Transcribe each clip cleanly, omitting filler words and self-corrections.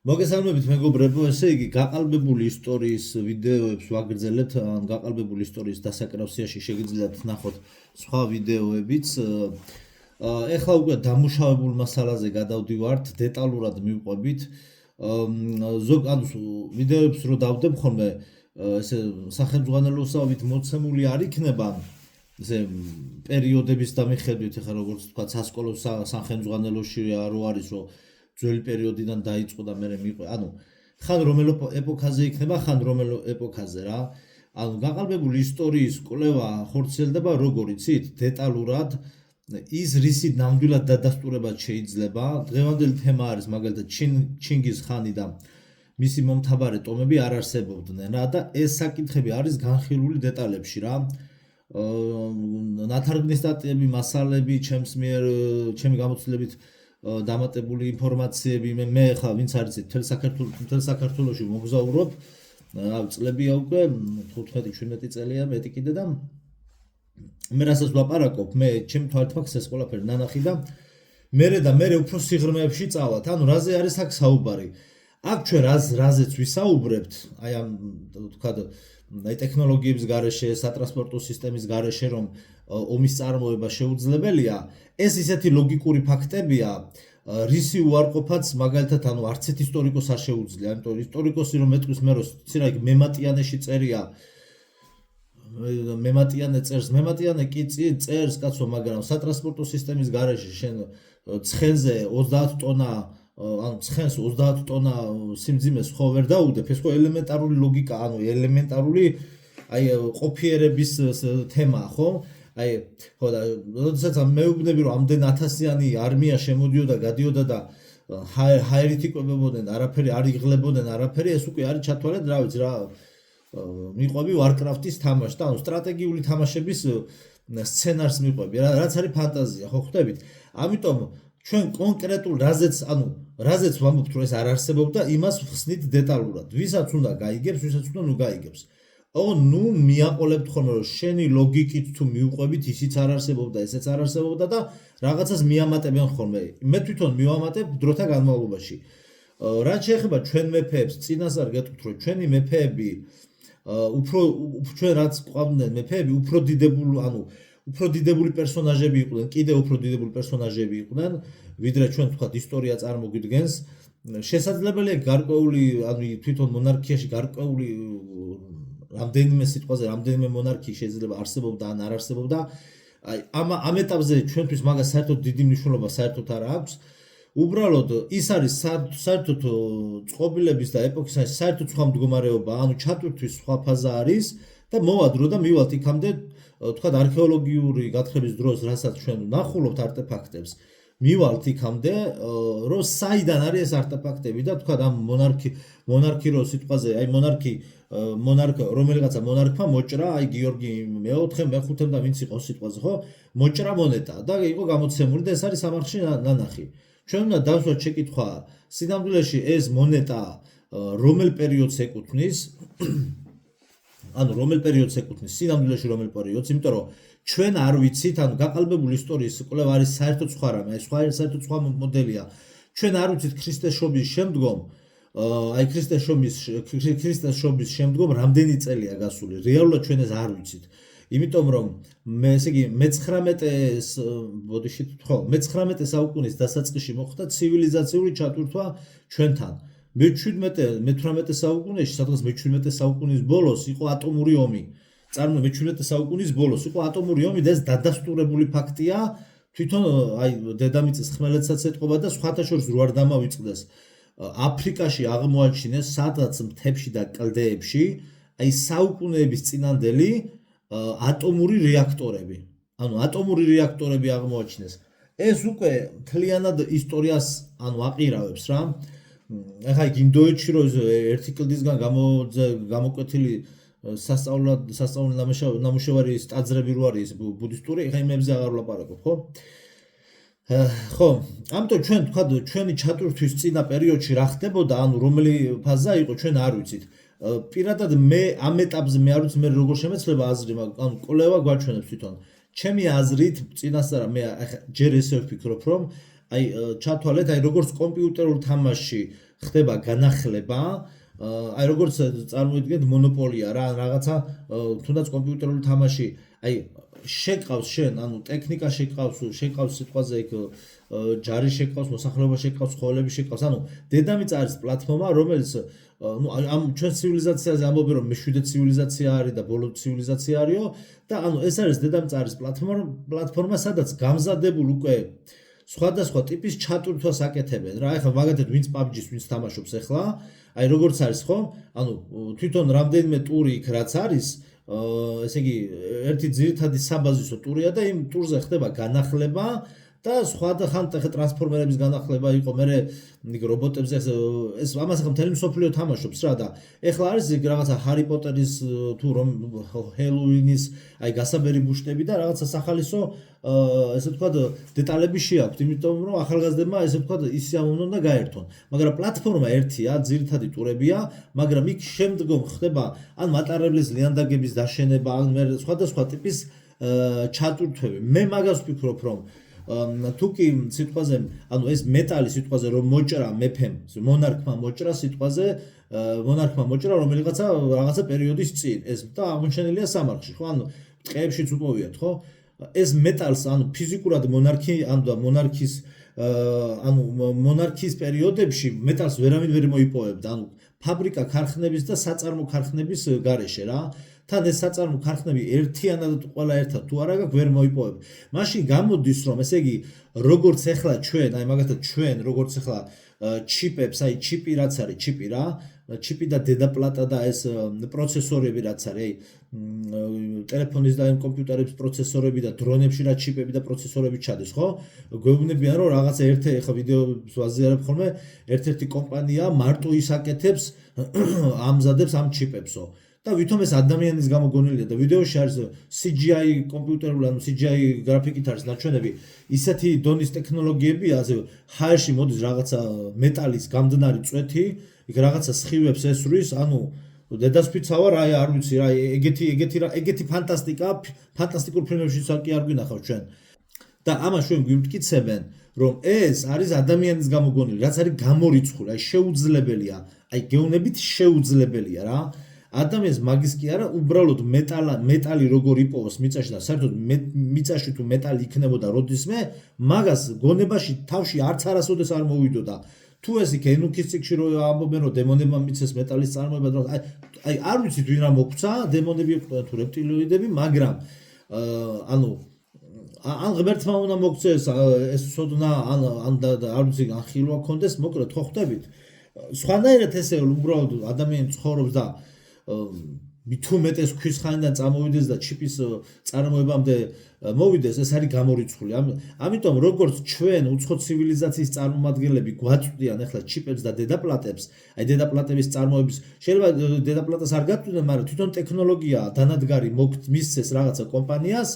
მოგესალმებით მეგობრებო, ესე იგი გაყალბებული ისტორიის ვიდეოებს ვაგრძელებთ, ან გაყალბებული ისტორიის დასაკრავსიაში შეგიძლიათ ნახოთ სხვა ვიდეოებიც. ეხლა უკვე დამუშავებულ მასალაზე გადავდივართ, დეტალურად მივყვებით. ანუ ვიდეოებს რო დავდებ ხოლმე, ესე სახელმძღვანელოსავით მოცემული არ იქნება, ესე პერიოდების დამიხედვით, ეხლა როგორც თქვა, სასკოლო სახელმძღვანელოში რო არის, რომ ძველი პერიოდიდან დაიწყო და მერე მიყვე. ანუ ხან რომელ ეპოქაზე იქნება, ხან რომელ ეპოქაზე რა. ანუ გაყალბებული ისტორიის კვლევა ხორციელდება როგორ იცით? დეტალურად ის რისი ნამდვილად დადასტურებად შეიძლება. დღევანდელი თემა არის მაგალითად ჩინგიზ ხანი და მისი მომთაბარე ტომები არ არსებობდნენ რა და ეს საკითხები არის განხილული დეტალებში რა. ნათარგმნი სტატიები, მასალები, ჩემი გამოცდილებით დამატებული ინფორმაციები მე ხა ვინც არიცით მთელ საქართველოში მოგზაურობ წლებია უკვე 15-17 წელია მეტი კიდე და მე რასაც ვლაპარაკობ მე ჩემ თვალთვაქს ეს ყველაფერი ნანახი და მე უფრო სიღრმეებში წავალთ ანუ რაზე არის აქ საუბარი აქ ჩვენ რაზეც ვისაუბრებთ აი ამ თქვა აი ტექნოლოგიების გარეშე სატრანსპორტო სისტემის გარეშე რომ ომის წარმოება შეუძლებელია ეს ისეთი ლოგიკური ფაქტებია რისი უარყოფაც მაგალითად ანუ არც ერთ ისტორიკოს არ შეუძლია ამიტომ ისტორიკოსი რომ მეტყვის მე რომ ცირა მემატიანეში წერია მემატიანე კი წერს კაცო მაგრამ სატრანსპორტო სისტემის გარეშე შენ ცხენზე 30 ტონა ანუ ცხენს 30 ტონა სიმძიმეს ხო ვერ დაუდებ ეს ხო ელემენტარული ლოგიკა ანუ ელემენტარული აი ყოფიერების თემაა ხო აი ხო და როდესაც მეუბნები რომ ამდენ 1000-იანი არმია შემოდიოდა გადიოდა და ჰაერით იკვებებოდნენ არაფერი არ იღლებოდნენ არაფერი ეს უკვე არის ჩათვალეთ რა ვიცი რა მიყვები Warcraft-ის თამაში და ანუ სტრატეგიული თამაშების სცენარს მიყვები რაც არის ფანტაზია ხო ხვდებით ამიტომ ჩვენ კონკრეტულ რაზეც ვამბობთ რომ ეს არ არსებობდა იმას ვხსნით დეტალურად ვისაც უნდა გაიგებს ვისაც უნდა ნუ გაიგებს ნუ მიაყოლებთ ხოლმე რომ შენი ლოგიკით თუ მიუყვებით ისიც არ არსებობდა ესეც არ არსებობდა და რაღაცას მიამატებენ ხოლმე მე თვითონ მივამატებ დროთა განმავლობაში რაც შეეხება ჩვენ მეფეებს წინასწარ გეტყვით რომ ჩვენი მეფეები უფრო ჩვენ რაც ყვავდნენ მეფეები უფრო დიდებული პერსონაჟები იყვნენ კიდევ უფრო დიდებული პერსონაჟები იყვნენ ვიდრე ჩვენ თქვათ ისტორია წარმოგვიდგენს შესაძლებელია გარკვეული ანუ თვითონ მონარქიაში გარკვეული რამდენიმე სიტყვაზე რამდენიმე მონარქია შეიძლება არსებობდა ან არ არსებობდა აი ამ ეტაპზე ჩვენთვის მაგას საერთოდ დიდი მნიშვნელობა საერთოდ არ აქვს უბრალოდ ის არის საერთოდ წყობილების და ეპოქის საერთოდ სხვა მდგომარეობა ანუ ჩატვირთვის სხვა ფაზა არის და მოვადრო და მივალთ იქამდე თქვათ არქეოლოგიური გათხრების დროს რასაც ჩვენ ვნახულობთ არტეფაქტებს მივალთ იქამდე რომ საიდან არის ეს არტეფაქტები და თქვათ ამ მონარქი რო სიტყვაზე აი მონარქ რომელიღაცა მონარქმა მოჭრა აი გიორგი მეოთხე მეხუთე და ვინც იყო სიტყვაზე ხო მოჭრა მონეტა და იყო გამოცემული და ეს არის სამარხში ნანახი ჩვენ უნდა დავსვათ შეკითხვა სინამდვილეში ეს მონეტა რომელ პერიოდს ეკუთვნის ანუ რომელ პერიოდს ეკუთვნის სინამდვილეში რომელ პერიოდს იმიტომ რომ ჩვენ არ ვიცით ანუ გაყალბებული ისტორიის კვლევა არის საერთოდ სხვა რამე ეს საერთოდ სხვა მოდელია ჩვენ არ ვიცით ქრისტეს შობის შემდგომ აი ქრისტეს შობის შემდგომ რამდენი წელია გასული რეალურად ჩვენ ეს არ ვიცით იმიტომ რომ მე ესე იგი მე-19 საუკუნის დასაწყისში მოხდა ცივილიზაციური ჩატვირთვა ჩვენთან მე-18 საუკუნეში სადღაც მე-17 საუკუნის ბოლოს იყო ატომური ომი მე-17 საუკუნის ბოლოს იყო ატომური ომი და ეს დადასტურებული ფაქტია თვითონ აი დედამიწის ხმელეთსაც ეტყობა და სხვათა შორის რო არ დამავიწყდეს აფრიკაში აღმოაჩინეს სადღაც მთებში და კლდეებში აი საუკუნეების წინანდელი ატომური რეაქტორები ანუ ატომური რეაქტორები აღმოაჩინეს ეს უკვე მთლიანად ისტორიას ანუ აყირავებს რა ახლა იქ ინდოეთში რო ერთი კლდისგან გამოკვეთილი სასწავლო ნამუშევარი ტაძრები რო არის ბუდისტური ახლა იმებზე აღარ ვლაპარაკობ ხო ამიტომ ჩვენ თქვა ჩვენი ჩატვირთვის წინა პერიოდში რა ხდებოდა ანუ რომელი ფაზა იყო ჩვენ არ ვიცით პირადად მე ამ ეტაპზე მე არ ვიცი მე როგორ შემეცლება აზრი ანუ კვლევა გვაჩვენებს თვითონ ჩემი აზრით წინასწარ მე ჯერ ესე ვფიქრობ რომ აი ჩათვალეთ, აი როგორც კომპიუტერულ თამაში ხდება განახლება, აი როგორც წარმოიდგინეთ მონოპოლია რა, რაღაცა თუნდაც კომპიუტერული თამაში, აი შეკავს შენ, ანუ ტექნიკა შეკავს სიტყვაზე იქ ჯარი შეკავს, მოსახლეობა შეკავს, ცხოველები შეკავს, ანუ დედამიწა არის პლატფორმა, რომელიც ну ამ ჩვენ ცივილიზაციაზე ამბობენ რომ მეშვიდე ცივილიზაცია არის და ბოლო ცივილიზაცია არისო და ანუ ეს არის დედამიწა არის პლატფორმა, სადაც გამზადებულ უკვე სხვადასხვა ტიპის ჩატვირთვას აკეთებენ რა. ეხლა მაგათად ვინც PUBG-ს ვინც თამაშობს ეხლა, აი როგორც არის ხო? ანუ თვითონ რამდენიმე ტური იქ რაც არის, ესე იგი ერთი ძირითადი საბაზისო ტურია და იმ ტურზე ხდება განახლება და სხვადასხვა ტრანსფორმერების განახლება იყო, მე რობოტებზე ეს ამას ახლა მთელი მსოფლიო თამაშობს რა და ეხლა არის რაღაცა ჰარი პოტერის თუ რომ ჰელოუინის აი გასაბერი ბუშტები და რაღაცა სახალისო ესე ვთქვათ დეტალები შეაქვთ, იმიტომ რომ ახალგაზრდებმა ესე ვთქვათ ისე უნდა გაერთონ. მაგრამ პლატფორმა ერთია, ძირითადი ტურებია, მაგრამ იქ შემდგომ ხდება ან მატარებლის ლიანდაგების დაშენება, ან სხვადასხვა ტიპის ჩატვირთვები. მე მაგას ვფიქრობ, რომ თუკი სიტყვაზე, ანუ ეს მეტალი სიტყვაზე რომ მოჭრა მეფემ, მონარქმა მოჭრა სიტყვაზე, მონარქმა მოჭრა რაღაცა პერიოდის წინ, ეს და აღმოჩენილია სამარხში, ხო? ანუ ტყეებშიც უპოვიათ, ხო? ეს მეტალს, ანუ ფიზიკურად მონარქიის პერიოდებში მეტალს ვერავინ ვერ მოიპოვებდა, ანუ ფაბრიკა ქარხნების და საწარმო ქარხნების გარეშე რა. თან ეს საწარმო ქარხნები ერთიანად ყველა ერთად თუ არა გაქვს ვერ მოიპოვებ. მაშინ გამოდის რომ ესე იგი როგორც ეხლა ჩვენ, აი მაგათაც ჩვენ როგორც ეხლა ჩიპებს, აი ჩიპი რაც არის, ჩიპი რა, ჩიპი და დედაპლატა და ეს პროცესორები რაც არის, აი ტელეფონის და კომპიუტერების პროცესორები და დრონებში რა ჩიპები და პროცესორები ჩადის, ხო? გვეუბნებიან რომ რაღაცა ეხლა ვიდეოებს ვაზიარებ ხოლმე, ერთ-ერთი კომპანია მარტო ის აკეთებს, ამზადებს ამ ჩიპებსო. და ვითომ ეს ადამიანის გამოგონილია და ვიდეოში არის CGI კომპიუტერული, ანუ CGI გრაფიკით არის ნაჩვენები, ისეთი დონის ტექნოლოგიებია, ასე ჰაერში მოდის რაღაცა მეტალის გამდნარი წვეთი, იქ რაღაცა სხივებს ესვრის, ანუ დედასფიცავა რა, არ ვიცი რა, ეგეთი ფანტასტიკურ ფილმებში კი არ გვინახავს ჩვენ. და ამას ჩვენ გვიმტკიცებენ, რომ ეს არის ადამიანის გამოგონილი, რაც არის გამორიცხული, აი შეუძლებელია, აი გეუბნებით შეუძლებელია რა. ადამიანს მაგის კი არა, უბრალოდ მეტალი როგორ იპოვოს მიწაში და საერთოდ მიწაში თუ მეტალი იქნებოდა როდისმე, მაგას გონებაში თავში არც არასოდეს არ მოვიდოდა. თუ ეს იქ ენუქის ციკში რო ამბობენ რომ დემონებმა მიცეს მეტალის წარმოება, აი არ ვიცით ვინ რა მოგცა, დემონები იყვნენ თუ რეპტილოიდები, მაგრამ ანუ ან ღმერთმა უნდა მოგცეს ეს სოდნა, ან არ ვიცი ან ხილვა კონდეს, მოკლედ ხო ხვდებით. სხვანაირად ესე უბრალოდ ადამიანი ცხოვრობს და თუ მეტეს ქვის ხანიდან წამოვიდეს და ჩიპის წარმოებამდე მოვიდეს, ეს არის გამორიცხული. ამიტომ როგორც ჩვენ უცხო ცივილიზაციის წარმომადგენლები გვაწვდიან ახლა ჩიპებს და დედაპლატებს, აი დედაპლატების წარმოების, შეიძლება დედაპლატას არ გაწვდიან, მაგრამ თვითონ ტექნოლოგია დანადგარი მისცეს რაღაცა კომპანიას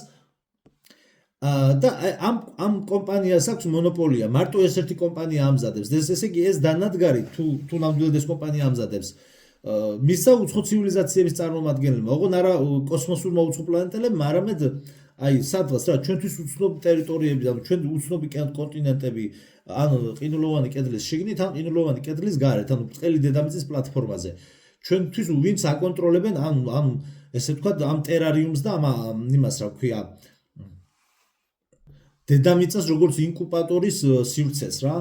და ამ კომპანიას აქვს მონოპოლია, მარტო ეს ერთი კომპანია ამზადებს. ესე იგი ეს დანადგარი თუ ნამდვილად ეს კომპანია ამზადებს, მისცა უცხო ცივილიზაციების წარმომადგენლებმა, ოღონ არა კოსმოსურმა უცხო პლანეტელებმა, არამედ აი სადღაც რა ჩვენთვის უცნობი ტერიტორიები და ჩვენ უცნობი კონტინენტები, ან ყინულოვანი კედლის შიგნით, ან ყინულოვანი კედლის გარეთ, ანუ ბრტყელი დედამიწის პლატფორმაზე. ჩვენთვის ვინც აკონტროლებენ ამ ესე ვთქვათ ამ ტერარიუმს და იმას რა ქვია დედამიწას როგორც ინკუბატორის სივრცეს რა.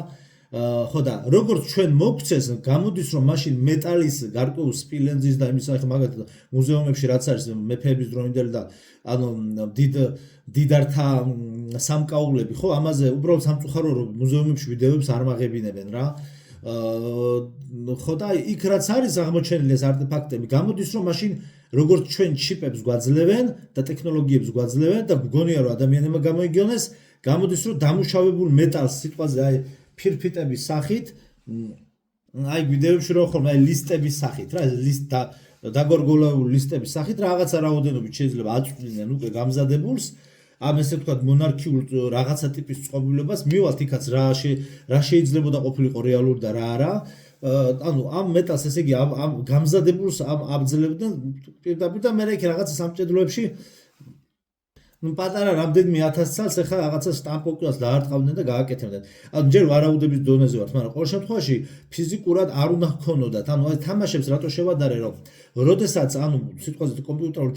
ხო და როგორც ჩვენ მოგცეს, გამოდის რომ მაშინ მეტალის გარკვეულ სპილენძის და იმის ახლა მაგათ მუზეუმებში რაც არის მეფეების დროინდელი და ანუ დიდართა სამკაულები, ხო, ამაზე უბრალოდ სამწუხარო რომ მუზეუმებში ვიდეოებს არ მაღებინებენ რა. ხო და იქ რაც არის აღმოჩენილი ეს არტეფაქტები, გამოდის რომ მაშინ როგორც ჩვენ ჩიპებს გვაძლევენ და ტექნოლოგიებს გვაძლევენ და გგონია რომ ადამიანებმა გამოიგონეს, გამოდის რომ დამუშავებულ მეტალს სიტყვაზე აი ფირფიტების სახით, აი ვიდეოებში რო ხოლმე აი ლისტების სახით რა, დაგორგოლებული ლისტების სახით რაღაცა რაოდენობით შეიძლება აწვდიდნენ უკვე გამზადებულს, ამ ესე ვთქვათ მონარქიულ რაღაცა ტიპის წყობილებას, მივალთ იქაც რა შეიძლებოდა ყოფილიყო რეალური და რა არა. ანუ ამ მეტალს ესე იგი ამ გამზადებულს აბძლებდნენ პირდაპირ და მე იქ რაღაცა სამჭედლოებში პატარა რამდენიმე 1000 წელს ეხლა რაღაცა სტამპოკიას დაარტყავდნენ და გააკეთებდნენ. ანუ ჯერ ვარაუდების დონეზე ვართ, მაგრამ ყოველ შემთხვევაში ფიზიკურად არ უნდა ჰქონოდათ. ანუ აი თამაშებს რატო შევადარე, რომ როდესაც ანუ სიტყვაზე კომპიუტერული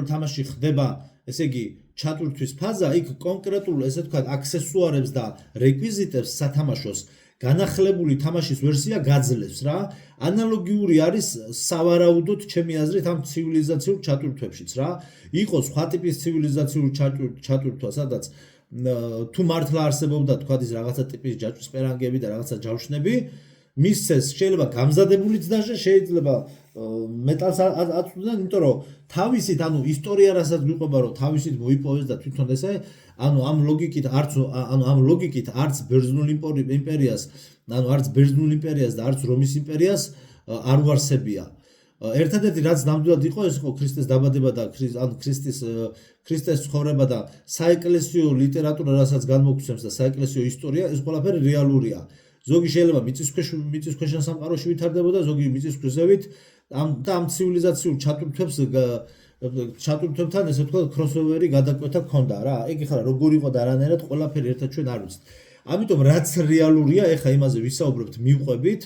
თამაში ხდება, ესე იგი ჩატვირთვის ფაზა, იქ კონკრეტულ ესე ვთქვათ აქსესუარებს და რეკვიზიტებს სათამაშოს განახლებული თამაშის ვერსია გაძლევს რა. ანალოგიური არის სავარაუდოდ ჩემი აზრით ამ ცივილიზაციურ ჩატვირთვებშიც რა. იყო სხვა ტიპის ცივილიზაციურ ჩატვირთვა, სადაც თუ მართლა არსებობდა თქვა ის რაღაცა ტიპის ჯაჭვის პერანგები და რაღაცა ჯავშნები, მისცეს შეიძლება გამზადებულიც დაჟე, შეიძლება მეტალს აწვდიან, იმიტომ რომ თავისით ანუ ისტორია რასაც გვიყვება რომ თავისით მოიპოვეს და თვითონ ესე ანუ ამ ლოგიკით არც ბერძნულ იმპერიას და არც რომის იმპერიას არ უარსებია. ერთადერთი რაც ნამდვილად იყო ეს იყო ქრისტეს დაბადება და ქრისტეს ცხოვრება და საეკლესიო ლიტერატურა რასაც განმოგვცემს და საეკლესიო ისტორია ეს ყველაფერი რეალურია. ზოგი შეიძლება მიწისქვეშა სამყაროში ვითარდებოდა, ზოგი მიწისქვეშებით ამ ცივილიზაციურ ჩატვირთვებთან ესე ვთქვათ crossover-ი გადაკვეთა ქონდა რა. ეგ ხარ როგორ იყო და არანაირად ყველაფერი ერთად ჩვენ არ ვიცით. ამიტომ რაც რეალურია, ეხა იმაზე ვისაუბრებთ მივყვებით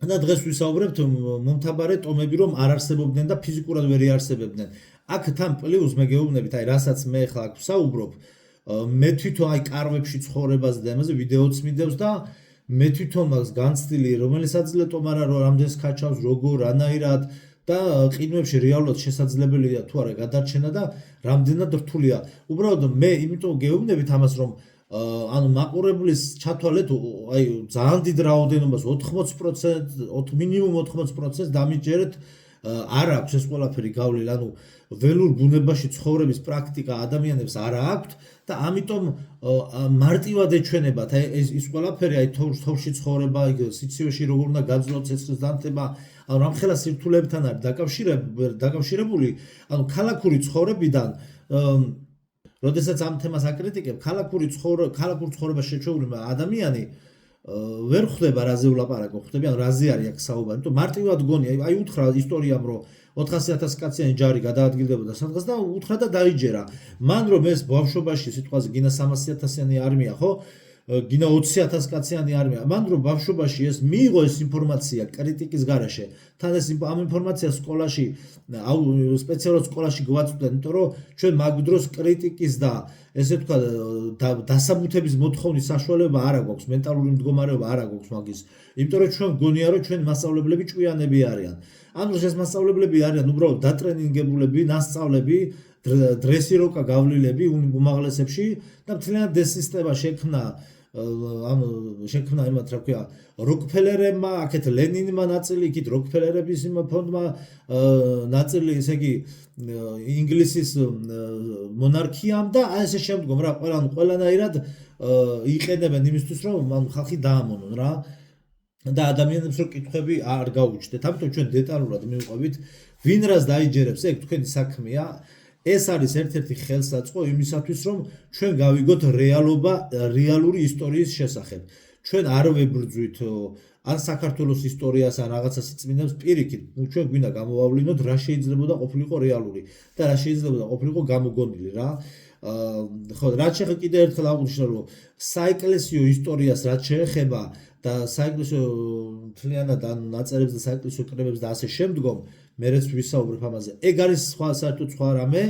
და დღეს ვისაუბრებთ მომთაბარე ტომები რომ არ არსებობდნენ და ფიზიკურად ვერ იარსებებდნენ. აქ თან პლუს მე გეუბნებით, აი რასაც მე ხა აქ ვსაუბრობ, მე თვითონ აი კარვებში ცხოვრებაზე და ამაზე ვიდეოც მიდევს და მე თვითონ მაგს განცდილი რომელიც აძლევ არა რომ რამდენს ქაჩავს როგორ რანაირად და ყინვებში რეალურად შესაძლებელია თუ არა გადარჩენა და რამდენად რთულია. უბრალოდ მე იმიტომ გეუბნებით ამას რომ ანუ მაყურებლის ჩათვალეთ აი ძალიან დიდ რაოდენობას 80% მინიმუმ 80% დამიჯერეთ არ აქვს ეს ყველაფერი გავლილი, ანუ ველურ ბუნებაში ცხოვრების პრაქტიკა ადამიანებს არ აქვს და ამიტომ მარტივად ეჩვენებათ ის ყველაფერი აი თოვში ცხოვრება, სიცივეში როგორ უნდა გაძლოთ ცეცხლის დამტება, ანუ რამხელა სირთულებთან არის დაკავშირებული, ანუ ქალაქური ცხოვრებიდან როდესაც ამ თემას აკრიტიკებ, ქალაქურ ცხოვრებას შეჩეული ადამიანი ვერ ხვდება რაზე ვლაპარაკო, ხვდები ან რაზე არის აქ საუბარი, იმიტომ მარტივად გონია, აი უთხრა ისტორიამ რომ 400,000 კაციანი ჯარი გადაადგილდებოდა სადღაც და უთხრა და დაიჯერა. მან რომ ეს ბავშვობაში სიტყვაზე გინა 300,000-იანი არმია, ხო? გინა 20,000 კაციანი არმია. მან რომ ბავშვობაში ეს მიიღო ეს ინფორმაცია კრიტიკის გარეშე, თან ეს ამ ინფორმაციას სკოლაში, სპეციალურად სკოლაში გვაწვდენ, იმიტომ რომ ჩვენ მაგ დროს კრიტიკის და ესე ვთქვათ დასაბუთების მოთხოვნის საშუალება არ აქვს, მენტალური მდგომარეობა არ აქვს მაგის. იმიტომ რომ ჩვენ გონია რომ ჩვენ მასწავლებლები ჭკვიანები არიან. ანუ ეს მასწავლებლები არიან უბრალოდ დატრენინგებულები, ნასწავლები, დრესიროკა გავლილები უმაღლესებში და მთლიანად დესისტემა შექმნა იმათ რა ქვია როკფელერებმა, აქეთ ლენინმა ნაწილი, იქით როკფელერების ფონდმა ნაწილი, ესე იგი ინგლისის მონარქიამ და ასე შემდგომ რა ყველანაირად იყენებენ იმისთვის რომ ხალხი დაამონონ რა და ადამიანებს რო კითხვები არ გაუჩნდეთ. ამიტომ ჩვენ დეტალურად მივყვებით ვინ რას დაიჯერებს, ეგ თქვენი საქმეა. ეს არის ერთ-ერთი ხელსაწყო იმისათვის რომ ჩვენ გავიგოთ რეალური ისტორიის შესახებ. ჩვენ არ ვებრძვით ან საქართველოს ისტორიას ან რაღაცა სიწმინდებს პირიქით, ჩვენ გვინდა გამოვავლინოთ რა შეიძლებოდა ყოფილიყო რეალური და რა შეიძლებოდა ყოფილიყო გამოგონილი რა. ხო, რაც შეეხება კიდევ ერთხელ აღვნიშნე რომ საეკლესიო ისტორიას რაც შეეხება და საეკლესიო მთლიანად ან ნაწერებს და საეკლესიო კრებებს და ასე შემდგომ მერეც ვისაუბრებ ამაზე. ეგ არის საერთოდ სხვა რამე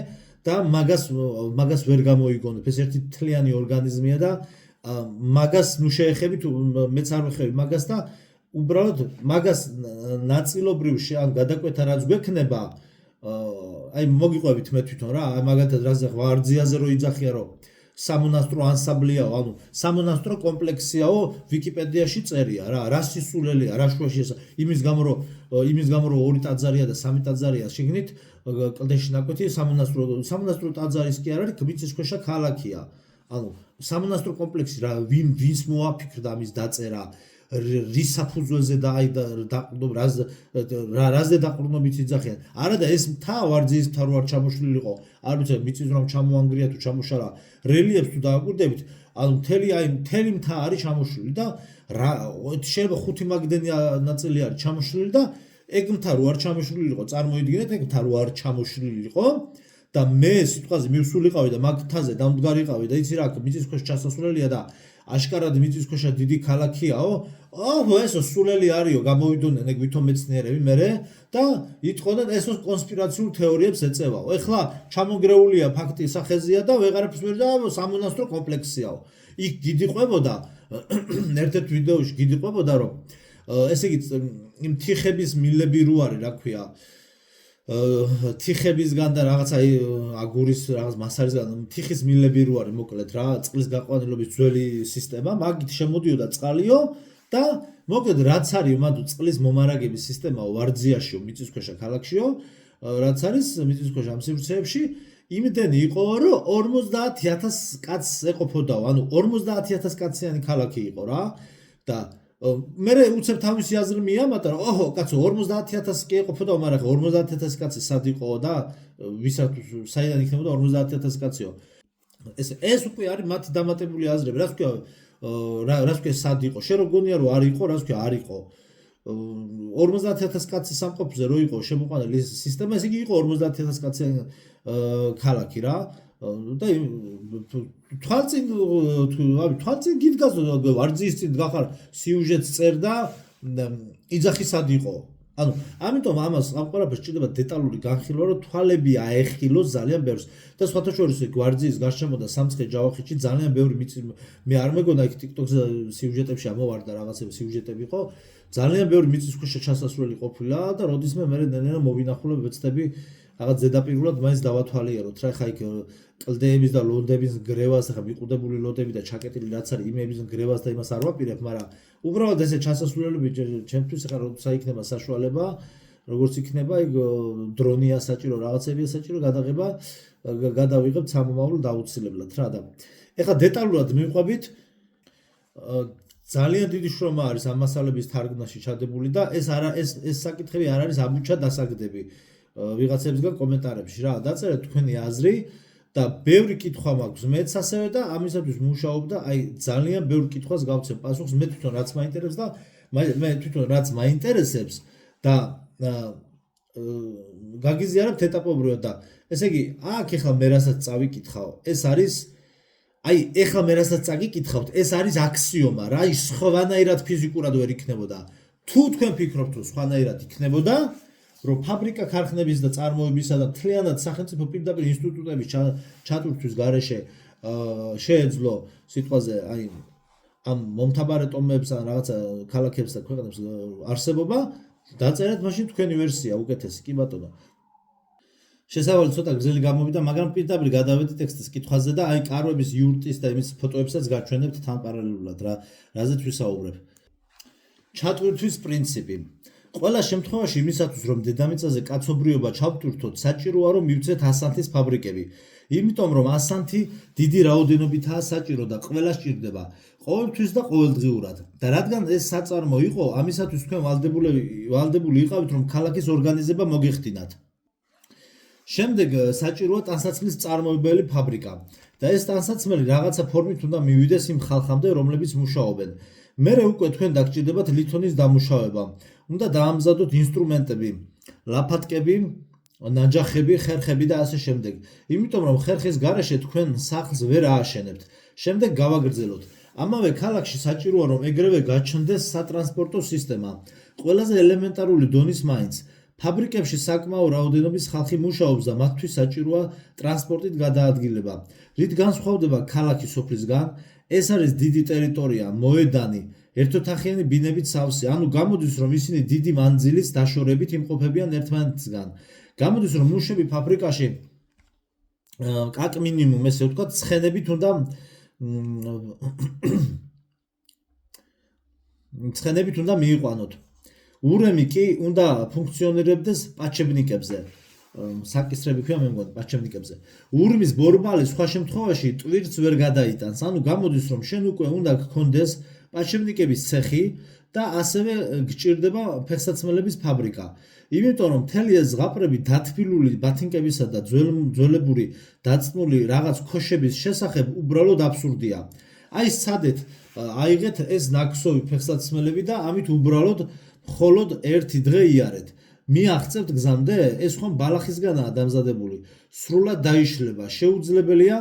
და მაგას ვერ გამოიგონებ. ეს ერთი მთლიანი ორგანიზმია და მაგას ნუ შეეხებით მეც არ ვეხები მაგას და უბრალოდ მაგას ნაწილობრივ ან გადაკვეთა რაც გვექნება აი მოგიყვებით მე თვითონ რა, მაგათაც რაზე ვარძიაზე რო იძახია რომ სამონასტრო ანსამბლიაო, ანუ სამონასტრო კომპლექსიაო ვიკიპედიაში წერია რა, რა სისულელია, რა შუაში ეს იმის გამო რომ ორი ტაძარია და სამი ტაძარია შეგნით კლდეში ნაკვეთი სამონასტრო ტაძარის კი არ არის, მიწისქვეშა ქალაქია. ანუ სამონასტრო კომპლექსი რა ვინც მოაფიქრდა ამის დაწერა რის საფუძველზე და აი დაყრდნობ რაზე დაყრდნობით იძახიან. არა და ეს მთა ვარძიის მთა რო არ ჩამოშლილიყო, არ ვიცი მიწის რომ ჩამოანგრია თუ ჩამოშალა რელიეფს თუ დააკვირდებით, ანუ მთელი მთა არის ჩამოშლილი და შეიძლება 5 მაგდენი ნაწილი არის ჩამოშლილი და ეგ მთა რო არ ჩამოშლილიყო, წარმოიდგინეთ, ეგ მთა რო არ ჩამოშლილიყო და მე სიტყვაზე მივსულიყავი და მაგ მთაზე დამდგარიყავი და იცი რა, მიწისქვეშ ჩასასვლელია და აშკარად მიწისქვეშა დიდი ქალაქიაო, ესო სულელი არისო, გამოვიდოდნენ ეგ ვითომ მეცნიერები მერე და იტყოდნენ ესო კონსპირაციულ თეორიებს ეწევაო. ეხლა ჩამონგრეულია ფაქტი სახეზია და ვეღარაფერს ვერ და სამონასტრო კომპლექსიაო. იქ გიდიყვებოდა ერთ-ერთ ვიდეოში გიდიყვებოდა რომ ესე იგი იმ თიხების მილები რო არის, რა ქვია, თიხებისგან და რაღაცა აგურის რაღაც მასალისგან თიხის მილები რო არის, მოკლედ რა, წყლის გაყვანილობის ძველი სისტემა, მაგით შემოდიოდა წყალიო და მოკლედ რაც არის მანდ წყლის მომარაგების სისტემაო ვარძიაშიო, მიწისქვეშა ქალაქშიო, რაც არის მიწისქვეშა ამ სივრცეებში, იმდენი იყო რომ 50000 კაცს ეყოფოდაო, ანუ 50000 კაციანი ქალაქი იყო რა და მე უცებ თავისი აზრი მიამატა რომ კაცო 50000 კი ეყოფოდა, მაგრამ 50000 კაცი სად იყო და ვისაც საიდან იქნებოდა 50000 კაციო. ეს უკვე არის მათი დამატებული აზრები, რაც ქვია, რაც ქვია სად იყო. შენ რო გონია რომ არ იყო, რაც ქვია არ იყო. 50000 კაცის სამყოფზე რო იყო შემოყვანილი სისტემა, ესე იგი იყო 50000 კაციანი ქალაქი რა. და თვალწინ გიდგას ვარძიის წინ გახარ სიუჟეტს წერ და იძახი სად იყო. ანუ ამიტომ ამას ამ ყველაფერს ჭირდება დეტალური განხილვა, რომ თვალები აეხილოს ძალიან ბევრს და სხვათა შორის ვარძიის გარშემო და სამცხე ჯავახეთში ძალიან ბევრი მე არ მეგონა იქ TikTok-ზე სიუჟეტებში ამოვარდა რაღაცები სიუჟეტები იყო. ძალიან ბევრი მიწისქვეშა ჩასასვლელი ყოფილა და როდისმე მე ნენენა მოვინახულებ ვეცდები რაღაც ზედაპირულად მაინც დავათვალიეროთ რა, ხა იქ კლდეების და ლოდების გრევას, ხა მიყუდებული ლოდები და ჩაკეტილი რაც არის იმების გრევას და იმას არ ვაპირებ, მაგრამ უბრალოდ ესე ჩასასვლელები ჩემთვის ხა როცა იქნება საშუალება, როგორც იქნება იქ დრონია საჭირო, რაღაცებია საჭირო, გადაღება გადავიღებთ სამომავლოდ აუცილებლად რა და ეხლა დეტალურად მივყვებით ძალიან დიდი შრომა არის ამ მასალების თარგმნაში ჩადებული და ეს საკითხები არ არის აბუჩა დასაგდები ვიღაცებისგან კომენტარებში რა, დაწერეთ თქვენი აზრი და ბევრი კითხვა მაქვს მეც ასევე და ამისათვის მუშაობ და აი ძალიან ბევრ კითხვას გავცემ პასუხს მე თვითონ რაც მაინტერესებს და მე თვითონ რაც მაინტერესებს და გაგიზიარებთ ეტაპობრივად და ესე იგი აქ ეხლა მე რასაც წავიკითხავ ეს არის აი ეხლა მე რასაც წაგიკითხავთ ეს არის აქსიომა რა, ის სხვანაირად ფიზიკურად ვერ იქნებოდა. თუ თქვენ ფიქრობთ რომ სხვანაირად იქნებოდა რომ ფაბრიკა ქარხნების და წარმოებისა და მთლიანად სახელმწიფო პირდაპირ ინსტიტუტების ჩატვირთვის გარეშე შეეძლო სიტყვაზე აი ამ მომთაბარე ტომებს ან რაღაცა ქალაქებს და ქვეყნებს არსებობა, დაწერეთ მაშინ თქვენი ვერსია უკეთესი, კი ბატონო. შესავალი ცოტა გრძელი გამოვიდა, მაგრამ პირდაპირ გადავედი ტექსტის კითხვაზე და აი კარვების იურტის და იმის ფოტოებსაც გაჩვენებთ თან პარალელურად რა, რაზეც ვისაუბრებ. ჩატვირთვის პრინციპი. ყველა შემთხვევაში იმისათვის რომ დედამიწაზე კაცობრიობა ჩავტვირთოთ, საჭიროა რომ მივცეთ ასანთის ფაბრიკები. იმიტომ რომ ასანთი დიდი რაოდენობითაა საჭირო და ყველა სჭირდება ყოველთვის და ყოველდღიურად. და რადგან ეს საწარმო იყო, ამისათვის თქვენ ვალდებული იყავით რომ ქალაქის ორგანიზება მოგეხდინათ. შემდეგ საჭიროა ტანსაცმლის წარმოებელი ფაბრიკა და ეს ტანსაცმელი რაღაცა ფორმით უნდა მივიდეს იმ ხალხამდე, რომლებიც მუშაობენ. მერე უკვე თქვენ დაგჭირდებათ ლითონის დამუშავება. უნდა დაამზადოთ ინსტრუმენტები, ლაფატკები, ნაჯახები, ხერხები და ასე შემდეგ. იმიტომ რომ ხერხის გარეშე თქვენ სახლს ვერ ააშენებთ. შემდეგ გავაგრძელოთ. ამავე ქალაქში საჭიროა რომ ეგრევე გაჩნდეს სატრანსპორტო სისტემა. ყველაზე ელემენტარული დონის მაინც. ფაბრიკებში საკმაო რაოდენობის ხალხი მუშაობს და მათთვის საჭიროა ტრანსპორტით გადაადგილება. რით განსხვავდება ქალაქი სოფლისგან? ეს არის დიდი ტერიტორია, მოედანი, ერთოთახიანი ბინებით სავსე, ანუ გამოდის რომ ისინი დიდი მანძილის დაშორებით იმყოფებიან ერთმანეთისგან. გამოდის რომ მუშები ფაბრიკაში კაკ მინიმუმ ესე ვთქვათ, ცხენებით უნდა მიიყვანოთ. ურემი კი უნდა ფუნქციონირებდეს პაჩებნიკებზე. საკისრები ქვია მე მგონი პაჩებნიკებზე. ურმის ბორბალი სხვა შემთხვევაში ტვირთს ვერ გადაიტანს, ანუ გამოდის რომ შენ უკვე უნდა გქონდეს პაჩებნიკების ცეხი და ასევე გჭირდება ფეხსაცმელების ფაბრიკა. იმიტომ რომ მთელი ეს ზღაპრები დათბილული ბათინკებისა და ძველებური დაწნული რაღაც ქოშების შესახებ უბრალოდ აბსურდია. აი სადეთ აიღეთ ეს ნაკსოვი ფეხსაცმელები და ამით უბრალოდ მხოლოდ ერთი დღე იარეთ. მიაღწევთ გზამდე, ეს ხომ ბალახისგანაა დამზადებული. სრულად დაიშლება, შეუძლებელია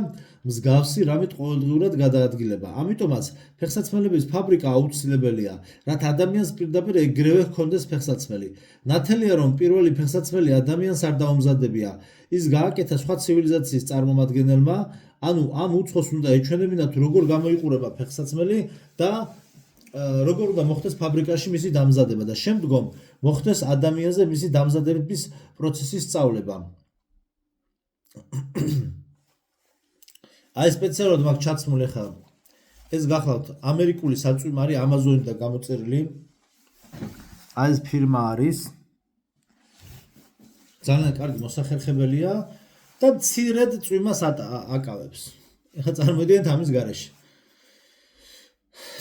მსგავსი რამით ყოველდღიურად გადაადგილება. ამიტომაც ფეხსაცმელების ფაბრიკა აუცილებელია, რათა ადამიანს პირდაპირ ეგრევე ჰქონდეს ფეხსაცმელი. ნათელია, რომ პირველი ფეხსაცმელი ადამიანს არ დაუმზადებია. ის გააკეთა სხვა ცივილიზაციის წარმომადგენელმა, ანუ ამ უცხოს უნდა ეჩვენებინა თუ როგორ გამოიყურება ფეხსაცმელი და როგორ უნდა მოხდეს ფაბრიკაში მისი დამზადება და შემდგომ მოხდეს ადამიანზე მისი დამზადების პროცესის სწავლება. აი სპეციალურად მაგ ჩაცმული ხა ეს გახლავთ ამერიკული საწვიმარი Amazon-დან გამოწერილი. აი ეს ფირმა არის ძალიან კარგი მოსახერხებელია და მცირედ წვიმას აკავებს. ეხლა წარმოიდგინეთ ამის გარეშე.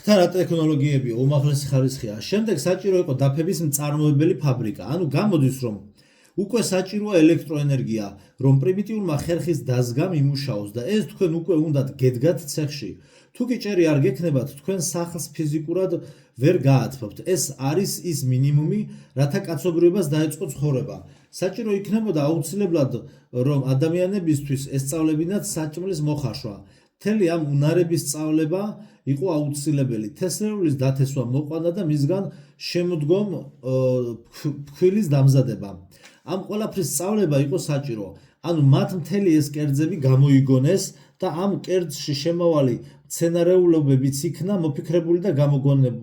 და რა ტექნოლოგიები უმაღლესი ხარისხია. შემდეგ საჭირო იყო დაფების მწარმოებელი ფაბრიკა. ანუ გამოდის რომ უკვე საჭიროა ელექტროენერგია, რომ პრიმიტიულმა ხერხის დაზგამ იმუშაოს და ეს თქვენ უკვე უნდათ გედგათ ცეხში. თუ კი ჭერი არ გექნებათ, თქვენ სახლს ფიზიკურად ვერ გაათბობთ. ეს არის ის მინიმუმი, რათა კაცობრიობას დაეწყო ცხოვრება. საჭირო იქნებოდა აუცილებლად, რომ ადამიანებისთვის ესწავლებინათ საჭმლის მოხარშვა. მთელი ამ უნარების სწავლება იყო აუცილებელი. თესლეულის დათესვა მოყვანა და მისგან შემდგომ ფქვილის დამზადება. ამ ყველაფრის სწავლება იყო საჭირო. ანუ მათ მთელი ეს კერძები გამოიგონეს და ამ კერძში შემავალი მცენარეულობებიც იქნა მოფიქრებული და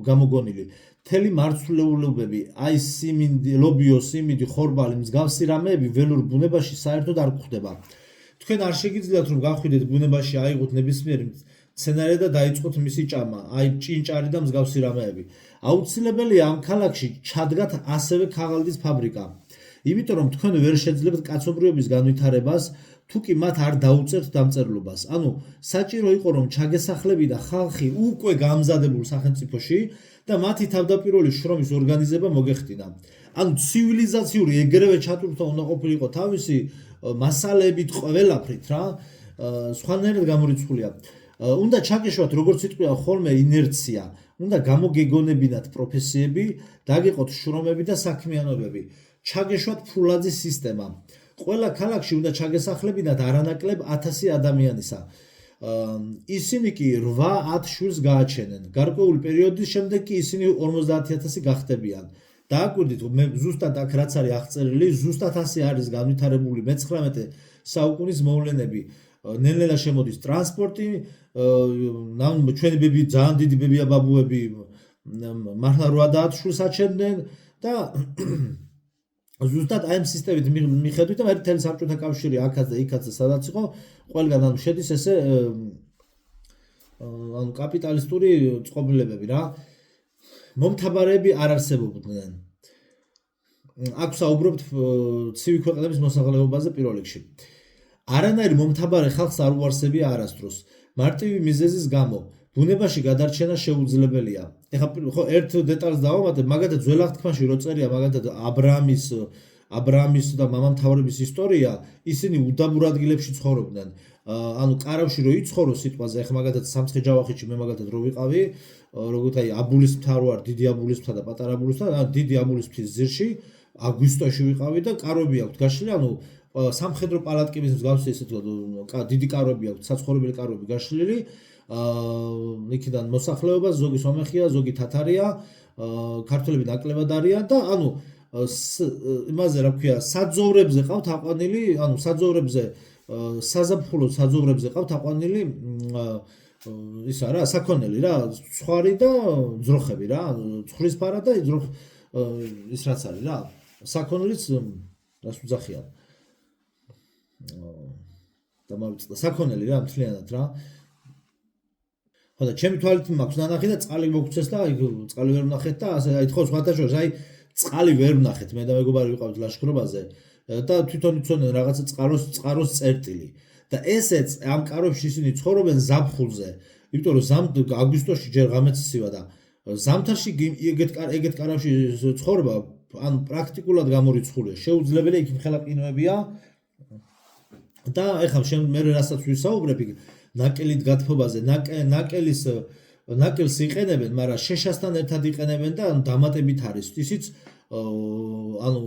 გამოგონილი. მთელი მარცვლეულობები, აი სიმინდი, ლობიო, სიმინდი, ხორბალი, მსგავსი რამეები ველურ ბუნებაში საერთოდ არ გვხვდება. თქვენ არ შეგიძლიათ რომ გახვიდეთ ბუნებაში, აიღოთ ნებისმიერი მცენარე და დაიწყოთ მისი ჭამა, აი ჭინჭარი და მსგავსი რამეები. აუცილებელია ამ ქალაქში ჩადგათ ასევე ქაღალდის ფაბრიკა. იმიტომ რომ თქვენ ვერ შეძლებთ კაცობრიობის განვითარებას, თუ კი მათ არ დაუწერთ დამწერლობას. ანუ საჭირო იყო რომ ჩაგესახლებინა ხალხი უკვე გამზადებულ სახელმწიფოში და მათი თავდაპირველი შრომის ორგანიზება მოგეხდინა. ანუ ცივილიზაციური ეგრევე ჩატვირთვა უნდა ყოფილიყო თავისი მასალებით ყველაფრით რა, სხვანაირად გამორიცხულია. უნდა ჩაგეშვათ როგორც იტყვია ხოლმე ინერცია, უნდა გამოგეგონებინათ პროფესიები, დაგეყოთ შრომები და საქმიანობები. ჩაგეშვათ ფულაძის სისტემა. ყველა ქალაქში უნდა ჩაგესახლებინათ არანაკლებ 1000 ადამიანისა. ისინი კი 8-10 შვილს გააჩენენ. გარკვეული პერიოდის შემდეგ კი ისინი 50000 გახდებიან. დააკვირდით, მე ზუსტად აქ რაც არის აღწერილი, ზუსტად ასე არის განვითარებული მე-19 საუკუნის მოვლენები. ნელ-ნელა შემოდის ტრანსპორტი, ჩვენი ბები ძალიან დიდი ბებია ბაბუები მართლა 8-10 შვილს აჩენდნენ და ზუსტად აი ამ სისტემით მიხედვით და მთელი საბჭოთა კავშირი აქაც და იქაც სადაც იყო, ყველგან ანუ შედის ესე ანუ კაპიტალისტური წყობილებები რა. მომთაბარეები არ არსებობდნენ. აქ საუბრობთ ცივი ქვეყნების მოსახლეობაზე პირველ რიგში. არანაირი მომთაბარე ხალხს არ უარსებია არასდროს. მარტივი მიზეზის გამო ბუნებაში გადარჩენა შეუძლებელია. ეხლა ხო ერთ დეტალს დავამატებ, მაგათაც ძველ აღთქმაში რო წერია მაგათაც აბრაამის და მამამთავრების ისტორია, ისინი უდაბურ ადგილებში ცხოვრობდნენ. ანუ კარავში რო იცხოვრო სიტყვაზე, ეხლა მაგათაც სამცხე-ჯავახეთში მე მაგათაც რო ვიყავი, როგორც აი აბულის მთა რო არ, დიდი აბულის მთა და პატარა აბულის მთა, ანუ დიდი აბულის მთის ძირში აგვისტოში ვიყავი და კარვები აქვს გაშლილი, ანუ სამხედრო პალატკების მსგავსი ესე დიდი კარვები აქვს, საცხოვრებელი კარვები გაშლილი. იქიდან მოსახლეობა ზოგი სომეხია, ზოგი თათარია, ქართველები ნაკლებად არიან და ანუ იმაზე რა ქვია, საძოვრებზე ყავთ აყვანილი, ანუ საძოვრებზე საზაფხულო საძოვრებზე ყავთ აყვანილი ისა რა, საქონელი რა, ცხვარი და ძროხები რა, ცხვრისფარა და ის რაც არის რა, საქონლის რას უძახიან. და მოვიწყდა საქონელი რა, მთლიანად რა. ხო და ჩემი თვალით მაქვს ნანახი და წყალი მოგცეს და აი წყალი ვერ ვნახეთ და ასე აი ხო სხვათა შორის აი წყალი ვერ ვნახეთ, მე და მეგობარი ვიყავით ლაშქრობაზე და თვითონ იცოდნენ რაღაცა წყაროს წერტილი და ესეც ამ კარებში ისინი ცხოვრობენ ზაფხულზე, იმიტომ რომ აგვისტოში ჯერ ღამეც ცივა და ზამთარში ეგეთ კარავში ცხოვრება ანუ პრაქტიკულად გამორიცხულია, შეუძლებელია იქ მხელაპინოებია და ეხლა მე რასაც ვისაუბრებ იქ ნაკელით გათბობაზე, ნაკელს იყენებენ, მაგრამ შეშასთან ერთად იყენებენ და დამატებით არის. ისიც ანუ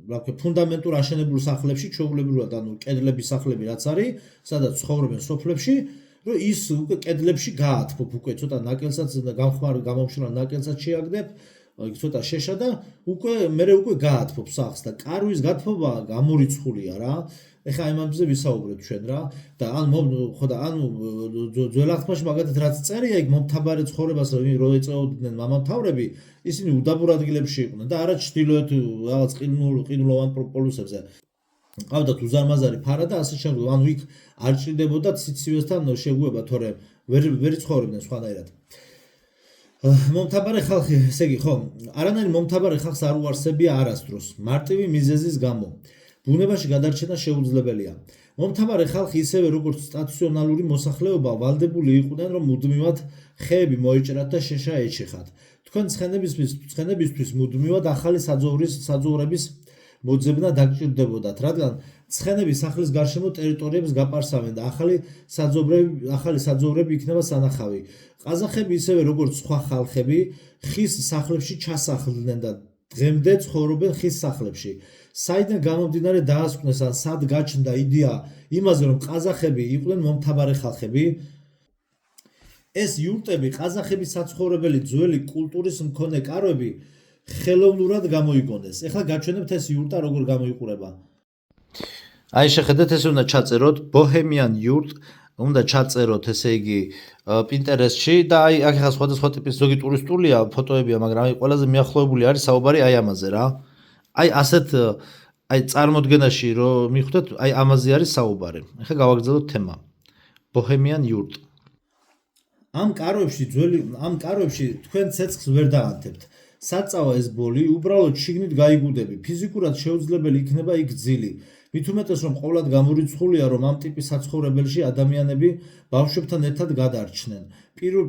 რა ვქო ფუნდამენტურ აშენებულ სახლებში, ჩვეულებრივად ანუ კედლების სახლები რაც არის, სადაც ცხოვრობენ სოფლებში, რომ ის უკვე კედლებში გაათბობ უკვე ცოტა ნაკელსაც გამომშრალ ნაკელსაც შეაგდებ, ცოტა შეშა და მე უკვე გაათბობ სახლს და კარვის გათბობა გამორიცხულია რა. ეხლა იმაზე ვისაუბრეთ ჩვენ რა და ანუ ძველ აღთქმაში მაგათად რაც წერია იქ მომთაბარე ცხოვრებას რო ეწეოდნენ მამამთავრები ისინი უდაბურ ადგილებში იყვნენ და არა ჩრდილოეთ რაღაც ყინულოვან პოლუსებზე ყავდათ უზარმაზარი ფარა და ასე შემდეგ ანუ იქ არ ჭირდებოდა ციცივესთან შეგუება თორემ ვერ ცხოვრობდნენ სხვანაირად მომთაბარე ხალხი ესე იგი ხო არანაირი მომთაბარე ხალხს არ უარსებია არასდროს მარტივი მიზეზის გამო ბუნებაში გადარჩენა შეუძლებელია. მომთაბარე ხალხი ისევე როგორც სტაციონალური მოსახლეობა ვალდებული იყვნენ რომ მუდმივად ხეები მოეჭრათ და შეშა ეჩეხათ. თქვენ ცხენებისთვის მუდმივად ახალი საძოვრების მოძებნა დაგჭირდებოდათ, რადგან ცხენები სახლის გარშემო ტერიტორიებს გაპარსავენ და ახალი საძოვრები იქნება სანახავი. ყაზახები ისევე როგორც სხვა ხალხები ხის სახლებში ჩასახლდნენ და დღემდე ცხოვრობენ ხის სახლებში. საიდან გამომდინარე დაასკვნეს ან სად გაჩნდა იდეა იმაზე რომ ყაზახები იყვნენ მომთაბარე ხალხები ეს იურტები ყაზახების საცხოვრებელი ძველი კულტურის მქონე კარვები ხელოვნურად გამოიგონეს ეხლა გაჩვენებთ ეს იურტა როგორ გამოიყურება აი შეხედეთ ეს უნდა ჩაწეროთ ბოჰემიან იურტ უნდა ჩაწეროთ ესე იგი პინტერესტში და აი აქ ახლა სხვადასხვა ტიპის ზოგი ტურისტულია ფოტოებია მაგრამ აი ყველაზე მიახლოებული არის საუბარი აი ამაზე რა აი ასეთ აი წარმოდგენაში რომ მიხვდეთ აი ამაზე არის საუბარი. ახლა გავაგრძელოთ თემა. ბოჰემიან იურტ. ამ კარვებში თქვენ ცეცხლს ვერ დაანთებთ. საწავა ეს ბოლი უბრალოდ შიგნით გაიგუდები. ფიზიკურად შეუძლებელი იქნება იქ ძილი. მით უმეტეს რომ ყოვლად გამორიცხულია რომ ამ ტიპის საცხოვრებელში ადამიანები ბავშვებთან ერთად გადარჩნენ.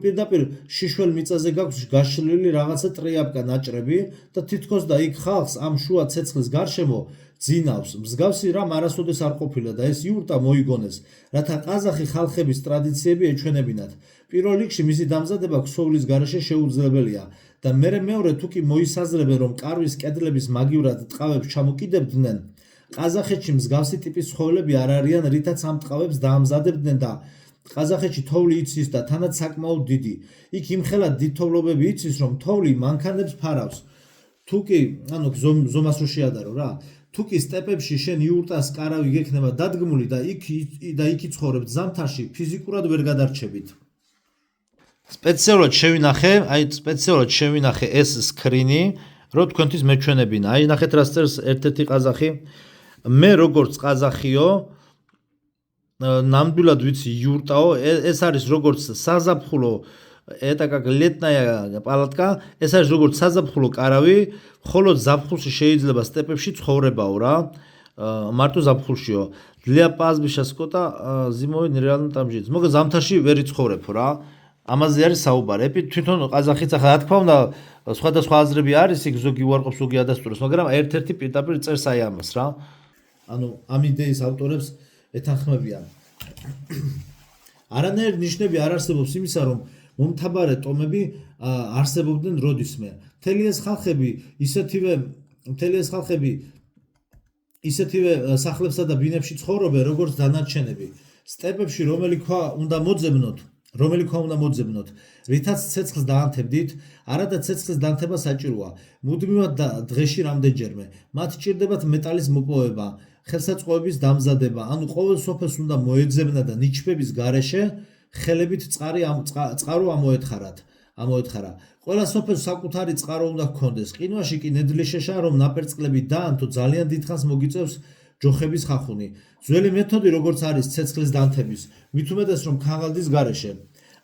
პირდაპირ შიშველ მიწაზე გაქვს გაშლილი რაღაცა ტრიაპკა ნაჭრები და თითქოს და იქ ხალხს ამ შუა ცეცხლის გარშემო ძინავს. მსგავსი რამ არასოდეს არ ყოფილა და ეს იურტა მოიგონეს, რათა ყაზახი ხალხების ტრადიციები ეჩვენებინათ. პირველ რიგში მისი დამზადება ქსოვლის გარეშე შეუძლებელია და მეორე თუ კი მოისაზრებენ რომ კარვის კედლების მაგივრად ტყავებს ჩამოკიდებდნენ ყაზახეთში მსგავსი ტიპის ცხოველები არ არიან, რითაც ამ ტყავებს დაამზადებდნენ და ყაზახეთში თოვლი იცის და თანაც საკმაოდ დიდი. იქ იმხელად დიდ თოვლობები იცის, რომ თოვლი მანქანებს ფარავს. თუკი, ანუ ზომას რო შეადარო რა. თუკი სტეპებში შენ იურტას კარავი გექნება დადგმული და იქ იცხოვრებთ ზამთარში, ფიზიკურად ვერ გადარჩებით. სპეციალურად შევინახე ეს სკრინი, რომ თქვენთვის მეჩვენებინა. აი ნახეთ რა წერს ერთ-ერთი ყაზახი. მე როგორც ყაზახიო ნამდვილად ვიცი იურტაო ეს არის როგორც საზაფხულო это как летная палатка ეს არის როგორც საზაფხულო კარავი მხოლოდ ზაფხულში შეიძლება სტეპებში ცხოვრებაო რა მარტო ზაფხულშიო для пастбища скота зимой нереально там жить მაგრამ ზამთარში ვერ იცხოვრებო რა ამაზე არის საუბარი თვითონ ყაზახიც ახლა რა თქმა უნდა სხვადასხვა აზრები არის იქ ზოგი უარყოფს ზოგი ადასტურებს მაგრამ ერთ-ერთი პირდაპირ წერს აი ამას რა ანუ ამ იდეის ავტორებს ეთანხმებიან. არანაირი ნიშნები არ არსებობს იმისა, რომ მომთაბარე ტომები არსებობდნენ როდისმე. მთელი ეს ხალხები ისეთივე სახლებსა და ბინებში ცხოვრობენ, როგორც დანარჩენები. სტეპებში რომელი ქვა უნდა მოძებნოთ, რითაც ცეცხლს დაანთებდით, არადა ცეცხლის დაანთება საჭიროა. მუდმივად და დღეში რამდენჯერმე. მათ ჭირდებათ მეტალის მოპოვება. ხელსაწყოების დამზადება, ანუ ყოველ სოფელს უნდა მოეძებნა და ნიჩბების გარეშე ხელებით წყარო ამოეთხარა. ყველა სოფელს საკუთარი წყარო უნდა ჰქონდეს. ყინვაში კი ნედლი შეშა რომ ნაპერწკლები დაანთო ძალიან დიდხანს მოგიწევს ჯოხების ხახუნი. ძველი მეთოდი როგორც არის ცეცხლის დანთების, მით უმეტეს რომ ქაღალდის გარეშე.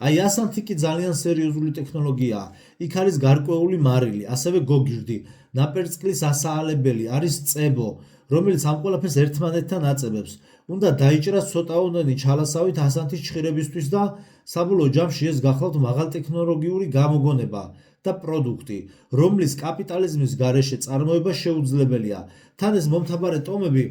აი ასანთი კი ძალიან სერიოზული ტექნოლოგიაა. იქ არის გარკვეული მარილი, ასევე გოგირდი, ნაპერწკლის ასაალებელი, არის წებო რომელიც ამ ყველაფერს ერთმანეთთან აწებებს. უნდა დაიჭრას ცოტაოდენი ჩალასავით ასანთის ჩხირებისთვის და საბოლოო ჯამში ეს გახლავთ მაღალტექნოლოგიური გამოგონება და პროდუქტი, რომლის კაპიტალიზმის გარეშე წარმოება შეუძლებელია. თან ეს მომთაბარე ტომები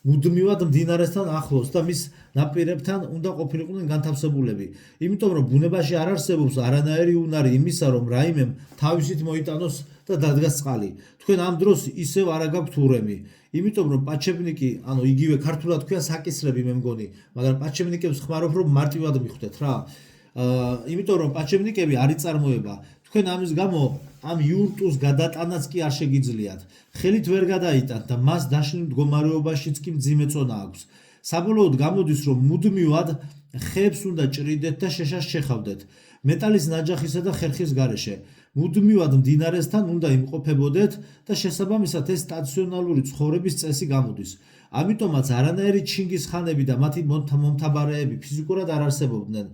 მუდმივად მდინარესთან ახლოს და მის ნაპირებთან უნდა ყოფილიყვნენ განთავსებულები. იმიტომ რომ ბუნებაში არ არსებობს არანაირი უნარი იმისა, რომ რაიმემ თავისით მოიტანოს და დადგას წყალი. თქვენ ამ დროს ისევ არა გაქვთ ურემი, იმიტომ რომ პაჩებნიკი, ანუ იგივე ქართულად თქვია საკისრები მე მგონი, მაგრამ პაჩებნიკებს ხმარობ რომ მარტივად მიხვდეთ რა. იმიტომ რომ პაჩებნიკები არის წარმოება. თქვენ ამის გამო ამ იურტუს გადატანაც კი არ შეგიძლიათ. ხელით ვერ გადაიტანთ და მას დაშლილ მდგომარეობაშიც კი მძიმე წონა აქვს. საბოლოოდ გამოდის რომ მუდმივად ხეებს უნდა ჭრიდეთ და შეშას შეხავდეთ. მეტალის ნაჯახისა და ხერხის გარეშე. მუდმივად მდინარესთან უნდა იმყოფებოდეთ და შესაბამისად ეს სტაციონალური ცხოვრების წესი გამოდის. ამიტომაც არანაირი ჩინგისხანები და მათი მომთაბარეები ფიზიკურად არ არსებობდნენ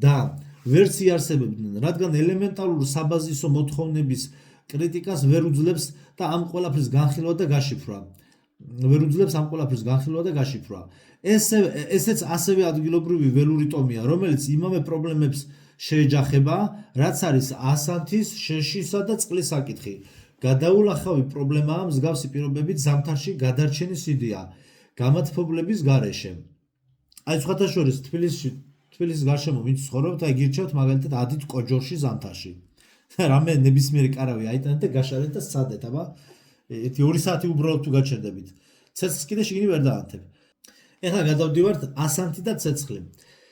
და ვერც იარსებებდნენ, რადგან ელემენტარული საბაზისო მოთხოვნების კრიტიკას ვერ უძლებს ამ ყველაფრის განხილვა და გაშიფრვა. ესეც ასევე ადგილობრივი ველური ტომია, რომელიც იმავე პრობლემებს შეეჯახება, რაც არის ასანთის, შეშისა და წყლის საკითხი. გადაულახავი პრობლემაა მსგავსი პირობებით ზამთარში გადარჩენის იდეა გამათბობლების გარეშე. აი სხვათა შორის თბილისის გარშემო ვინც ცხოვრობთ, აი გირჩევთ მაგალითად ადით კოჯორში ზამთარში. რამე ნებისმიერი კარავი აიტანეთ და გაშალეთ და სცადეთ, აბა 2 საათი უბრალოდ თუ გაჩერდებით. ცეცხლს კიდე შიგნი ვერ დაანთებ. ეხლა გადავდივართ ასანთი და ცეცხლი.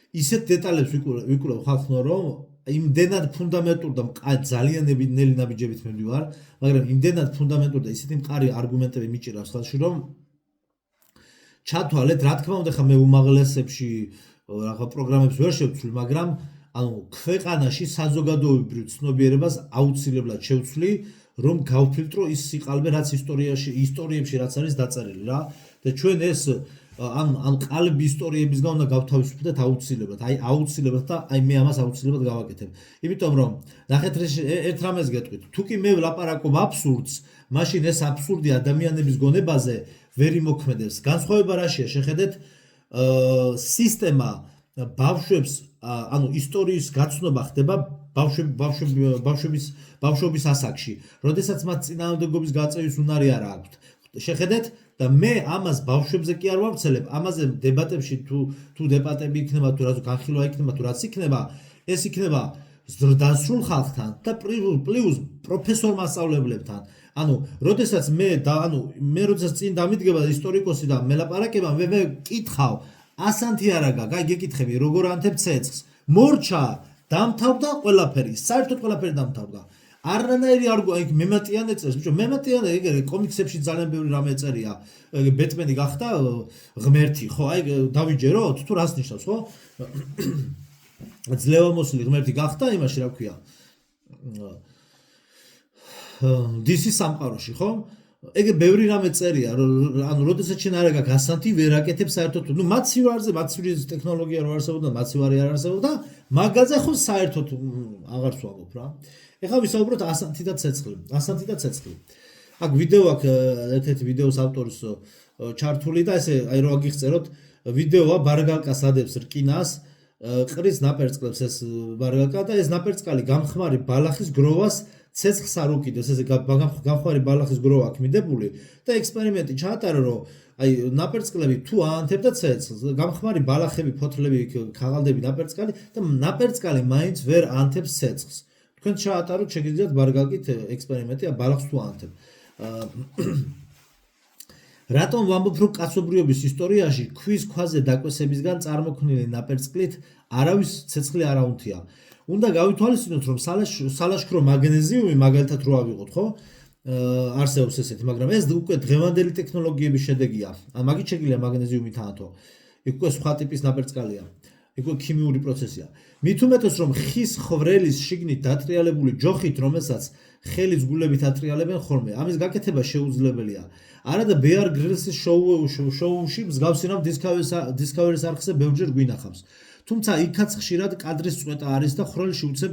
ისეთ დეტალებს ვიკვლევ ხალხო, რომ იმდენად ფუნდამენტურ და ძალიან ნელი ნაბიჯებით მივდივარ, მაგრამ იმდენად ფუნდამენტურ და ისეთი მყარი არგუმენტები მიჭირავს ხელში, რომ ჩათვალეთ, რა თქმა უნდა, ხა მე უმაღლესებში რაღაც პროგრამებს ვერ შევცვლი, მაგრამ ანუ ქვეყანაში საზოგადოებრივ ცნობიერებას აუცილებლად შევცვლი, რომ გავფილტრო ის სიყალბე, რაც ისტორიებში რაც არის დაწერილი რა. და ჩვენ ეს ამ ყალბი ისტორიებისგან უნდა გავთავისუფლდეთ აუცილებლად. აი აუცილებლად და აი მე ამას აუცილებლად გავაკეთებ. იმიტომ რომ ნახეთ ერთ რამეს გეტყვით. თუ კი მე ვლაპარაკობ აბსურდს, მაშინ ეს აბსურდი ადამიანების გონებაზე ვერ იმოქმედებს. განსხვავება რაშია? შეხედეთ, სისტემა ბავშვებს, ანუ ისტორიის გაცნობა ხდება ბავშვობის ასაკში, როდესაც მათ წინააღმდეგობის გაწევის უნარი არ აქვთ. შეხედეთ და მე ამას ბავშვებზე კი არ ვავრცელებ, ამაზე დებატებში თუ დებატები იქნება, თუ რაც განხილვა იქნება, თუ რაც იქნება, ეს იქნება ზრდასრულ ხალხთან და პლუს პროფესორ მასწავლებლებთან. ანუ როდესაც მე როდესაც წინ დამიდგება ისტორიკოსი და მელაპარაკება, მე კითხავ, ასანთი არაგა, გეკითხები, როგორ ანთებ ცეცხლს. მორჩა დამთავრდა ყველაფერი, საერთოდ ყველაფერი დამთავრდა. არანაირი არგუმენტი მემატიანე წერს, ბიჭო, მემატიანე ეგრე კომიქსებში ძალიან ბევრი რამე წერია. ბეტმენი გახდა ღმერთი, ხო, აი დავიჯეროთ, თუ რას ნიშნავს, ხო? ძლევამოსილი ღმერთი გახდა, იმაში რა ქვია? DC სამყაროში, ხო? ეგ ბევრი რამე წერია, ანუ როდესაც შენ არ გაქვს ასანთი, ვერ აკეთებ საერთოდ, ნუ მაცივრის ტექნოლოგია რო არსებობდა, მაცივარი არ არსებობდა, მაგაზე ხო საერთოდ აღარ ვსვამობ რა. ეხლა ვისაუბროთ ასანთი და ცეცხლი. აქ ვიდეო აქვს, ერთ-ერთი ვიდეოს ავტორის ჩართული და ესე აი რო აგიხსენოთ, ვიდეოა ბარგალკას ადებს რკინას, ყრის ნაპერწკლებს ეს ბარგალკა და ეს ნაპერწკალი გამხმარი ბალახის გროვას ცეცხლს არ უკიდოს, ესე გამხმარი ბალახის გროვა აქვს მიდებული და ექსპერიმენტი ჩაატარა, რომ აი ნაპერწკლები თუ აანთებდა ცეცხლს, გამხმარი ბალახები, ფოთლები, ქაღალდები ნაპერწკალი და ნაპერწკალი მაინც ვერ ანთებს ცეცხლს. თქვენ ჩაატაროთ, შეგიძლიათ ბარგალკით ექსპერიმენტი, ბალახს თუ აანთებ. რატომ ვამბობ, რომ კაცობრიობის ისტორიაში ქვის ქვაზე დაკვესებისგან წარმოქმნილი ნაპერწკლით არავის ცეცხლი არ აუნთია. უნდა გავითვალისწინოთ, რომ სალაშქრო მაგნეზიუმი მაგალითად რო ავიღოთ, ხო? არსებობს ესეთი, მაგრამ ეს უკვე დღევანდელი ტექნოლოგიების შედეგია. მაგით შეგიძლია მაგნეზიუმით აანთო. იქ უკვე სხვა ტიპის ნაპერწკალია. იქ უკვე ქიმიური პროცესია. მით უმეტეს, რომ ხის ხვრელის შიგნით დატრიალებული ჯოხით, რომელსაც ხელის გულებით ატრიალებენ ხოლმე, ამის გაკეთება შეუძლებელია. არადა ბეარ გრილსის შოუში მსგავსი რამ დისკავერის არხზე ბევრჯერ გვინახავს. თუმცა იქაც ხშირად კადრის წვეტა არის და ხვრელში უცებ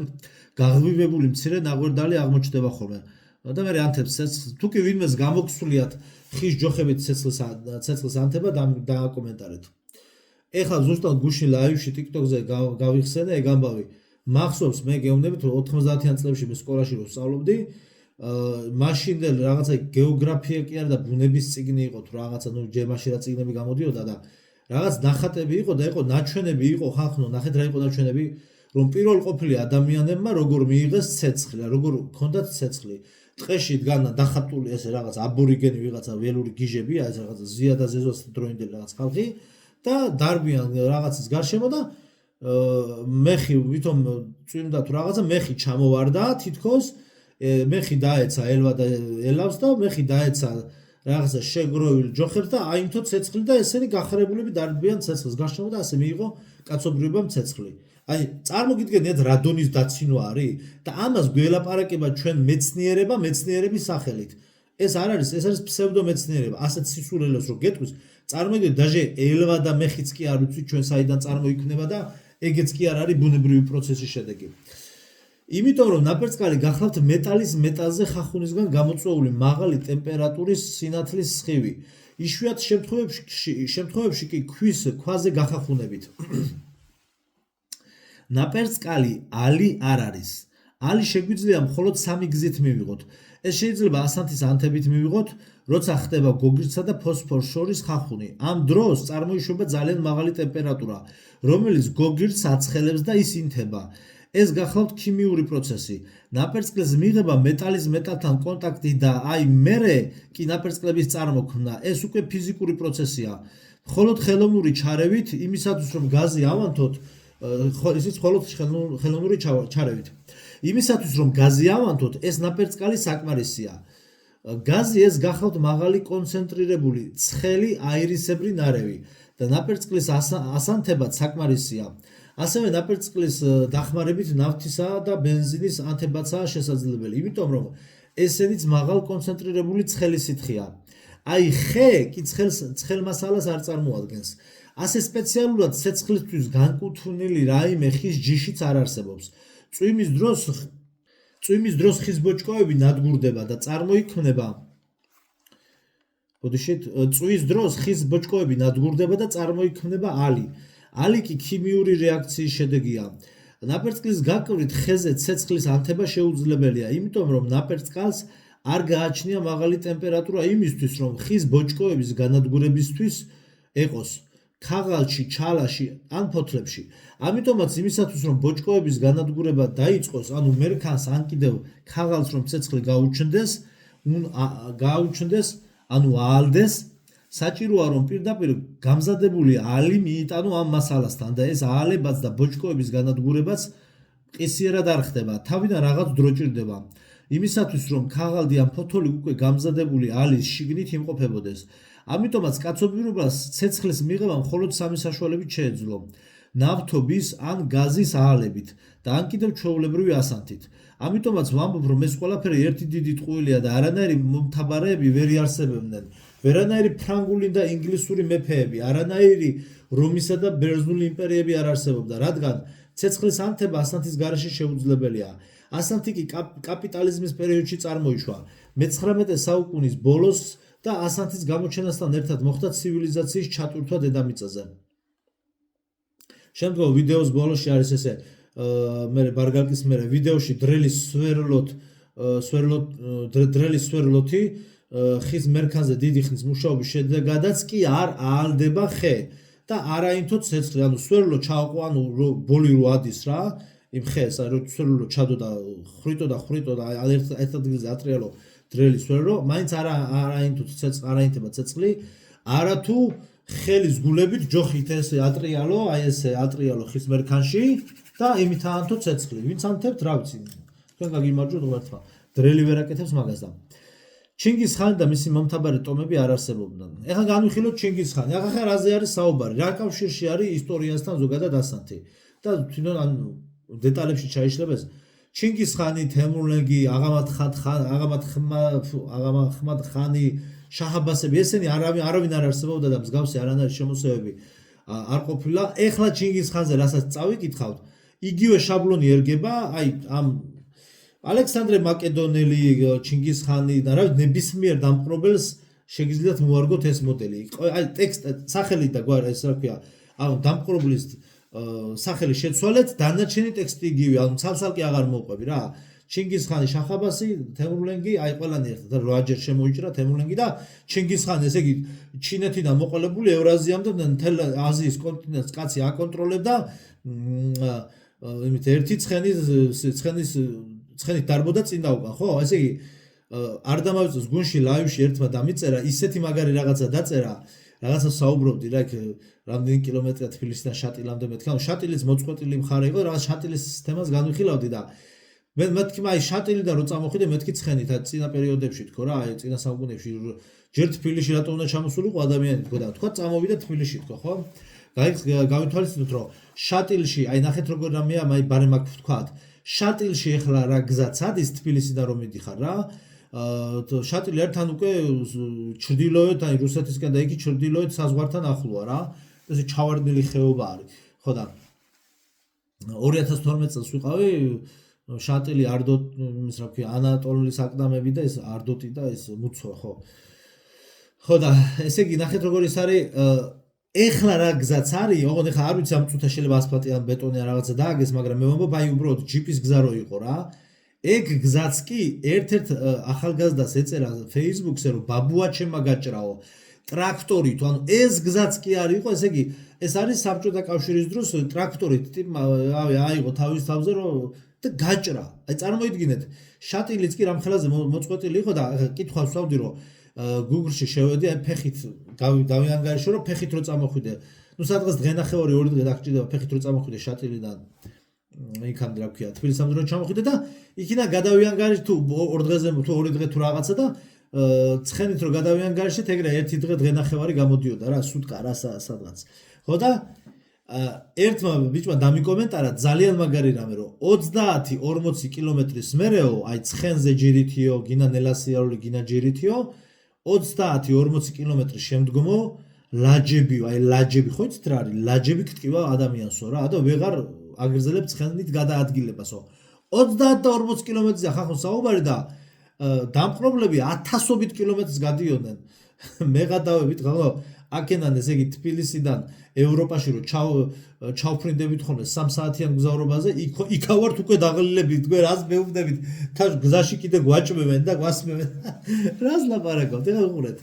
გაღვივებული მცირე ნაღვერდალი აღმოჩნდება ხოლმე. და მე ანთებს ცეცხლს, თუ კი ვინმეს გამოგსვლიათ ხის ჯოხებით ცეცხლის ანთება, დააკომენტარეთ. ეხლა ზუსტად გუშინ ლაივში TikTok-ზე გავიხსენე ეგ ამბავი. მახსოვს, მე გეუბნებით, რომ 90-იან წლებში მე სკოლაში რო ვსწავლობდი, მაშინდელ რაღაცა გეოგრაფია კი არა და ბუნების წიგნი იყო თუ რაღაცა, ნუ ჯერ მაშინ რა წიგნები გამოდიოდა და რაღაც ნახატები იყო და იყო ნაჩვენები იყო, ხალხო, ნახეთ რა იყო ნაჩვენები, რომ პირველ ყოფილი ადამიანებმა როგორ მიიღეს ცეცხლი, როგორ ჰქონდათ ცეცხლი ტყეში დგანან დახატული ესე რაღაც აბორიგენი ვიღაცა ველური გიჟებია, ეს რაღაცა ზია და ზეზოს დროინდელი რაღაც ხალხი და დარბიან რაღაცის გარშემო და მეხი ვითომ წვიმდა თუ რაღაცა მეხი ჩამოვარდა თითქოს მეხი დაეცა ელვა და ელავს და მეხი დაეცა რაღაცა შეგროვილ ჯოხებს და აიმთო ცეცხლი და ესენი გახარებულები დარბიან ცეცხლის გარშემო და ასე მიიღო კაცობრიობამ ცეცხლი. აი წარმოგიდგენიათ რა დონის დაცინვა არის და ამას გველაპარაკება ჩვენ მეცნიერების სახელით. ეს არ არის, ეს არის ფსევდომეცნიერება, ასეთ სისულელეს რო გეტყვის, წარმოგიდგენთ დაჟე ელვა და მეხიც კი არ ვიცით ჩვენ საიდან წარმოიქმნება და ეგეც კი არ არის ბუნებრივი პროცესის შედეგი. იმიტომ რომ ნაპერწკალი გახლავთ მეტალის მეტალზე ხახუნისგან გამოწვეული მაღალი ტემპერატურის სინათლის სხივი. იშვიათ შემთხვევებში კი ქვაზე გახახუნებით. ნაპერწკალი ალი არ არის. ალი შეგვიძლია მხოლოდ სამი გზით მივიღოთ. ეს შეიძლება ასანთის ანთებით მივიღოთ, როცა ხდება გოგირდსა და ფოსფორს შორის ხახუნი. ამ დროს წარმოიშვება ძალიან მაღალი ტემპერატურა, რომელიც გოგირდს აცხელებს და ის ინთება. ეს გახლავთ ქიმიური პროცესი. ნაპერწკლის მიღება მეტალის მეტალთან კონტაქტი და აი მერე კი ნაპერწკლების წარმოქმნა, ეს უკვე ფიზიკური პროცესია. მხოლოდ ხელოვნური ჩარევით, იმისათვის რომ გაზი ავანთოთ, ისიც მხოლოდ ხელოვნური ჩარევით. იმისათვის რომ გაზი ავანთოთ, ეს ნაპერწკალი საკმარისია. გაზი ეს გახლავთ მაღალი კონცენტრირებული, ცხელი აირისებრი ნარევი და ნაპერწკლის ასანთებად საკმარისია. ასევე ნაპერწკლის დახმარებით ნავთისა და ბენზინის ანთებაცაა შესაძლებელი, იმიტომ რომ ესენიც მაღალ კონცენტრირებული ცხელი სითხეა. აი ხე კი ცხელ მასალას არ წარმოადგენს. ასე სპეციალურად ცეცხლისთვის განკუთვნილი რაიმე ხის ჯიშიც არ არსებობს. წვიმის დროს ხის ბოჭკოები ნადგურდება და წარმოიქმნება წვის დროს ხის ბოჭკოები ნადგურდება და წარმოიქმნება ალი. ალი კი ქიმიური რეაქციის შედეგია. ნაპერწკლის გაკვირვით ხეზე ცეცხლის ანთება შეუძლებელია, იმიტომ რომ ნაპერწკალს არ გააჩნია მაღალი ტემპერატურა იმისთვის, რომ ხის ბოჭკოების განადგურებისთვის ეყოს ქაღალდში, ჩალაში ან ფოთლებში. ამიტომაც იმისათვის, რომ ბოჭკოების განადგურება დაიწყოს, ანუ მერქანს ან კიდევ ქაღალდს რომ ცეცხლი გააუჩნდეს, ანუ აალდეს, საჭიროა რომ პირდაპირ გამზადებული ალი მიიტანო ამ მასალასთან და ეს აალებაც და ბოჭკოების განადგურებაც ყისიერად არ ხდება, თავიდან რაღაც დრო ჭირდება. იმისათვის რომ ქაღალდი ან ფოთოლი უკვე გამზადებული ალის შიგნით იმყოფებოდეს. ამიტომაც კაცობრიობას ცეცხლის მიღება მხოლოდ სამი საშუალებით შეეძლო: ნავთობის ან გაზის აალებით და ან კიდევ ჩვეულებრივი ასანთით. ამიტომაც ვამბობ, რომ ეს ყველაფერი ერთი დიდი ტყუილია და არანაირი მომთაბარეები ვერ იარსებებდნენ. ვერანაირი ფრანგული და ინგლისური მეფეები, არანაირი რომისა და ბერძნული იმპერიები არ არსებობდა, რადგან ცეცხლის ანთება ასანთის გარეშე შეუძლებელია. ასანთი კი კაპიტალიზმის პერიოდში წარმოიშვა, მე-19 საუკუნის ბოლოს და ასანთის გამოჩენასთან ერთად მოხდა ცივილიზაციის ჩატვირთვა დედამიწაზე. შემდგომ ვიდეოს ბოლოში არის ესე ბარგალკის ვიდეოში დრელის სვერლოთი ხის მერქანზე დიდი ხნის მუშაობის შედეგადაც კი არ აალდება ხე და არაინთო ცეცხლი, ანუ სვერლო ჩააყო, ანუ ბოლი რო ადის რა იმ ხეს, რო სვერლო ჩადო და ხრიტო და ერთ ადგილზე ატრიალო დრელი სვერლო, მაინც არაინთო ცეცხლი, არაინთება ცეცხლი, არათუ ხელის გულებით ჯოხით ესე ატრიალო, აი ესე ატრიალო ხის მერქანში და იმით აანთო ცეცხლი. ვინც ანთებთ, რა ვიცი, თქვენ გაგიმარჯვოთ უერთმა. დრელი ვერ აკეთებს მაგას და ჩინგის ხანი და მისი მომთაბარე ტომები არ არსებობდნენ. ეხლა განვიხილოთ ჩინგის ხანი. ახლა რაზე არის საუბარი? რა კავშირში არის ისტორიასთან ზოგადად ასანთი? და თვითონ ან დეტალებში ჩაიშლება ეს. ჩინგის ხანი, თემურლენგი, აღამად ხანი, შაჰ-აბასები, ესენი არავინ არ არსებობდა და მსგავსი არანაირი შემოსევები არ ყოფილა. ეხლა ჩინგის ხანზე რასაც წავიკითხავთ, იგივე შაბლონი ერგება, აი ამ ალექსანდრე მაკედონელი, ჩინგის ხანი და რა ნებისმიერ დამპყრობელს შეგიძლიათ მოარგოთ ეს მოდელი. აი ტექსტი, სახელი და გვარ ეს რა ქვია, ანუ დამპყრობლის სახელი შეცვალეთ, დანარჩენი ტექსტი იგივე, ანუ ცალ-ცალკე აღარ მოვყვები რა. ჩინგის ხანი, შაჰ-აბასი, თემურლენგი, აი ყველანი ერთად და 8-ჯერ შემოიჭრა თემურლენგი და ჩინგის ხანი, ესე იგი ჩინეთიდან მოყოლებული ევრაზიამდე მთელ აზიის კონტინენტს კაცი აკონტროლებდა იმით ერთი ცხენით დარბოდა წინ და უკან, ხო? ესე იგი არ დამავიწყოს გუნში ლაივში ერთმა დამიწერა ისეთი მაგარი რაღაცა დაწერა რაღაცა საუბრობდი რა იქ რამდენი კილომეტრია თბილისიდან შატილამდე მეთქი ანუ შატილის მოწყვეტილი მხარე იყო რაღაც შატილის თემას განვიხილავდი და მე მეთქი აი შატილიდან რო წამოხვიდე მეთქი ცხენით აი წინა პერიოდებში თქო რა აი წინა საუკუნეებში ჯერ თბილისში რატო უნდა ჩამოსულიყო ადამიანი თქო და თქვა წამოვიდა თბილისში თქო ხო გავითვალისწინოთ რომ შატილში აი ნახეთ როგორ რამეა აი ბარემ აქ ვთქვათ შატილში ეხლა რა გზაც ადის თბილისიდან რომ მიდიხარ რა შატილი ერთთან უკვე ჩრდილოეთ აი რუსეთისკენ და იგი ჩრდილოეთ საზღვართან ახლოა რა ესე ჩავარდნილი ხეობა არის ხო და 2012 წელს ვიყავი შატილი არდოტ ის რა ქვია ანატოლის აკლდამები და ეს არდოტი და ეს მუცო ხო და ესე იგი ნახეთ როგორ ის არის ეხლა რა გზაც არის ოღონდ ეხლა არ ვიცი ამ წუთას შეიძლება ასფალტი ან ბეტონი ან რაღაცა დააგეს მაგრამ მე ვამბობ აი უბრალოდ ჯიპის გზა რო იყო რა ეგ გზაც კი ერთ-ერთ ახალგაზრდას ეწერა Facebook-ზე რომ ბაბუაჩემა გაჭრაო ტრაქტორით ანუ ეს გზაც კი არ იყო ესე იგი ეს არის საბჭოთა კავშირის დროს ტრაქტორით ტიპმა აიღო თავის თავზე რომ და გაჭრა აი წარმოიდგინეთ შატილიც კი რამხელაზე მოწყვეტილი იყო და კითხვა ვსვავდი რომ Google-ში შევედი აი ფეხით დავიანგარიშო რომ ფეხით რო წამოხვიდე ნუ სადღაც დღენახევარი 2 დღე დაგჭირდება ფეხით რო წამოხვიდე შატილიდან იქამდე რა ქვია თბილისამდე რო ჩამოხვიდე და იქიდან გადავიანგარიშ თუ 2 დღეზე თუ 2 დღე თუ რაღაცა და ცხენით რო გადავიანგარიშეთ ეგრე 1 დღე დღენახევარი გამოდიოდა რა სუტკა რა სადღაც ხო და ერთმა ბიჭმა დამიკომენტარა ძალიან მაგარი რამე რომ 30-40 კილომეტრის მერეო აი ცხენზე ჯირითიო გინა ნელასიარული გინა ჯირითიო 30-40 კილომეტრის შემდგომო ლაჯები აი ლაჯები ხო იცით რა არის ლაჯები ქტკივა ადამიანსო რა და ვეღარ აგრძელებ ცხენით გადაადგილებასო 30 და 40 კილომეტრზე ხახო საუბარი და დამპყრობლები 1000-ობით კილომეტრს გადიოდნენ მე გადავებით ხო აქედან ესე იგი თბილისიდან ევროპაში რო ჩავფრინდებით ხოლმე 3 საათიან გზავრობაზე იქავართ უკვე დაღლილებით თქვენ რას მეუბნებით თან გზაში კიდე გვაჭმევენ და გვასმევენ რას ლაპარაკობთ ეხლა უყურეთ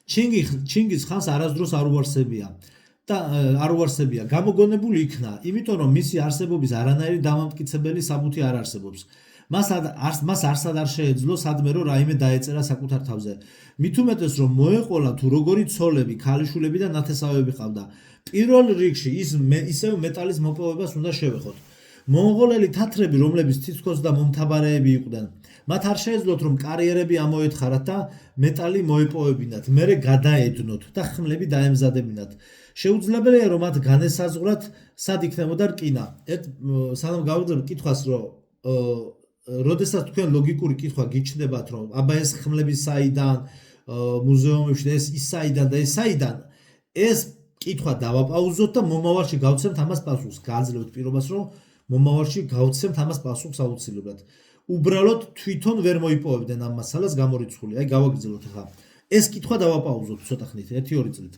ჩინგის ხანს არასდროს არ უარსებია და არ უარსებია გამოგონებული იქნა იმიტომ რომ მისი არსებობის არანაირი დამამტკიცებელი საბუთი არ არსებობს მას არსად არ შეეძლო სადმე რომ რაიმე დაეწერა საკუთარ თავზე მით უმეტეს რომ მოეყოლა თუ როგორი ცოლები ქალიშვილები და ნათესავები ყავდა პირველ რიგში ისევ მეტალის მოპოვებას უნდა შევეხოთ მონღოლელი თათრები რომლებიც თითქოს და მომთაბარეები იყვნენ მათ არ შეეძლოთ რომ კარიერები ამოეთხარათ და მეტალი მოეპოვებინათ მერე გადაედნოთ და ხმლები დაემზადებინათ შეუძლებელია რომ მათ განესაზღვრათ სად იქნებოდა რკინა სანამ გავიგებთ კითხვას რომ როდესაც თქვენ ლოგიკური კითხვა გიჩნდებათ რომ აბა ეს ხმლები საიდან მუზეუმებში ეს ისაიდან და ესაიდან ეს კითხვა დავაპაუზოთ და მომავალში გავცემთ ამას პასუხს გააძლევთ პირობას რომ მომავალში გავცემთ ამას პასუხს აუცილებლად უბრალოდ თვითონ ვერ მოიპოვებდნენ ამ მასალას გამორიცხული აი გავაგრძელოთ ახლა ეს კითხვა დავაპაუზოთ ცოტა ხნით 1-2 წლით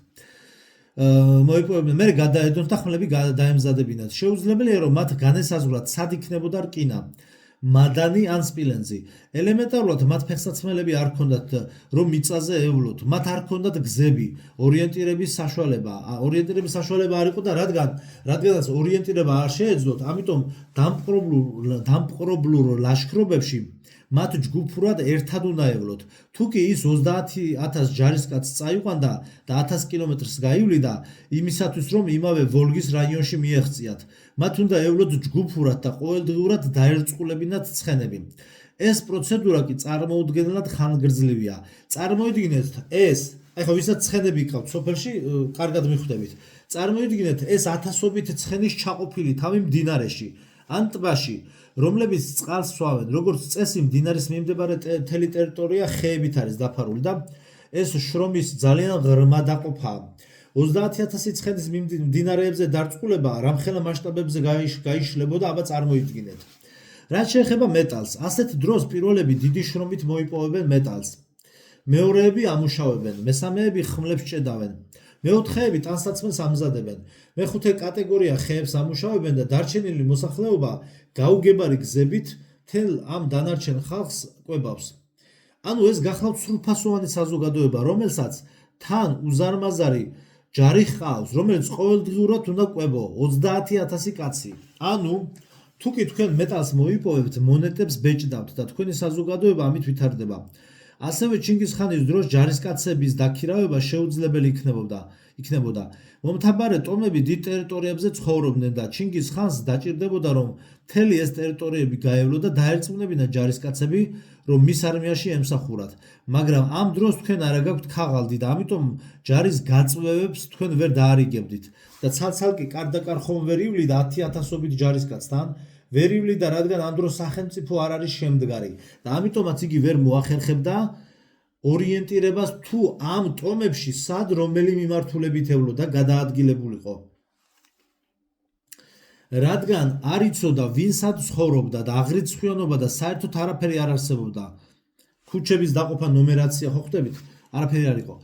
მოიპოვებდნენ მე გადაედოთ და ხმლები დაემზადებინათ შეუძლებელია რომ მათ განესაზღვრათ სად იქნებოდა რკინა მადანი ან სპილენძი ელემენტარულად მათ ფეხსაცმელები არ ჰქონდათ რომ მიწაზე ევლოთ მათ არ ჰქონდათ გზები ორიენტირების საშუალება არ იყო და რადგანაც ორიენტირება არ შეეძლოთ ამიტომ დამპყრობლურ ლაშქრობებში მათ ჯგუფურად ერთად უნდა ევლოთ თუ კი ის 30000 ჯარისკაცს წაიყვანდა და 1000 კილომეტრს გაივლიდა იმისათვის რომ იმავე ვოლგის რაიონში მიეღწიათ მათ უნდა ევლოთ ჯგუფურად და ყოველდღიურად დაერწყულებინათ ცხენები ეს პროცედურა კი წარმოუდგენლად ხანგრძლივია წარმოიდგინეთ ეს აი ხო ვისაც ცხენები გყავთ სოფელში კარგად მიხვდებით წარმოიდგინეთ ეს 1000-ობით ცხენის ჩაყოფილი თავი მდინარეში ან ტბაში რომლებიც წყალს სვავენ როგორც წესი მდინარის მიმდებარე მთელი ტერიტორია ხეებით არის დაფარული და ეს შრომის ძალიან ღრმა დაყოფაა 30000 ცხენის მდინარეებზე დარწყულება რამხელა მასშტაბებზე გაიშლებოდა აბა წარმოიდგინეთ რაც შეეხება მეტალს ასეთ დროს პირველები დიდი შრომით მოიპოვებენ მეტალს მეორეები ამუშავებენ მესამეები ხმლებს ჭედავენ მეოთხეები ტანსაცმელს ამზადებენ მეხუთე კატეგორია ხეებს ამუშავებენ და დარჩენილი მოსახლეობა გაუგებარი გზებით თელ ამ დანარჩენ ხალხს კვებავს ანუ ეს გახლავთ სრულფასოვანი საზოგადოება რომელსაც თან უზარმაზარი ჯარი ჰყავს რომელიც ყოველდღიურად უნდა კვებო 30000 კაცი ანუ თუ კი თქვენ მეტალს მოიპოვებთ, მონეტებს ბეჭდავთ და თქვენი საზოგადოება ამით ვითარდება. ასევე ჩინგისხანის დროს ჯარისკაცების დაქირავება შეუძლებელი იქნებოდა. მომთაბარე ტომები დიდ ტერიტორიებზე ცხოვრობდნენ და ჩინგისხანს დაჭირდებოდა, რომ მთელი ეს ტერიტორიები გაევლო და დაერწმუნებინა ჯარისკაცები, რომ მის არმიაში ემსახურათ. მაგრამ ამ დროს თქვენ არა გაქვთ ქაღალდი და ამიტომ ჯარის გაწვევებს თქვენ ვერ დაარიგებდით და ცალ-ცალკე კარდაკარ ხომ ვერ ივლიდა 10,000-ობით ჯარისკაცთან, ვერ ივლიდა, რადგან ამ დროს სახელმწიფო არ არის შემდგარი და ამიტომაც იგი ვერ მოახერხებდა ორიენტირებას თუ ამ ტომებში სად რომელი მიმართულებით ევლოდა გადაადგილებულიყო. რადგან არ იცოდა ვინ სად ცხოვრობდა და აღრიცხვიანობა და საერთოდ არაფერი არ არსებობდა. ქუჩების დაყოფა, ნუმერაცია, ხო ხვდებით? არაფერი არ იყო.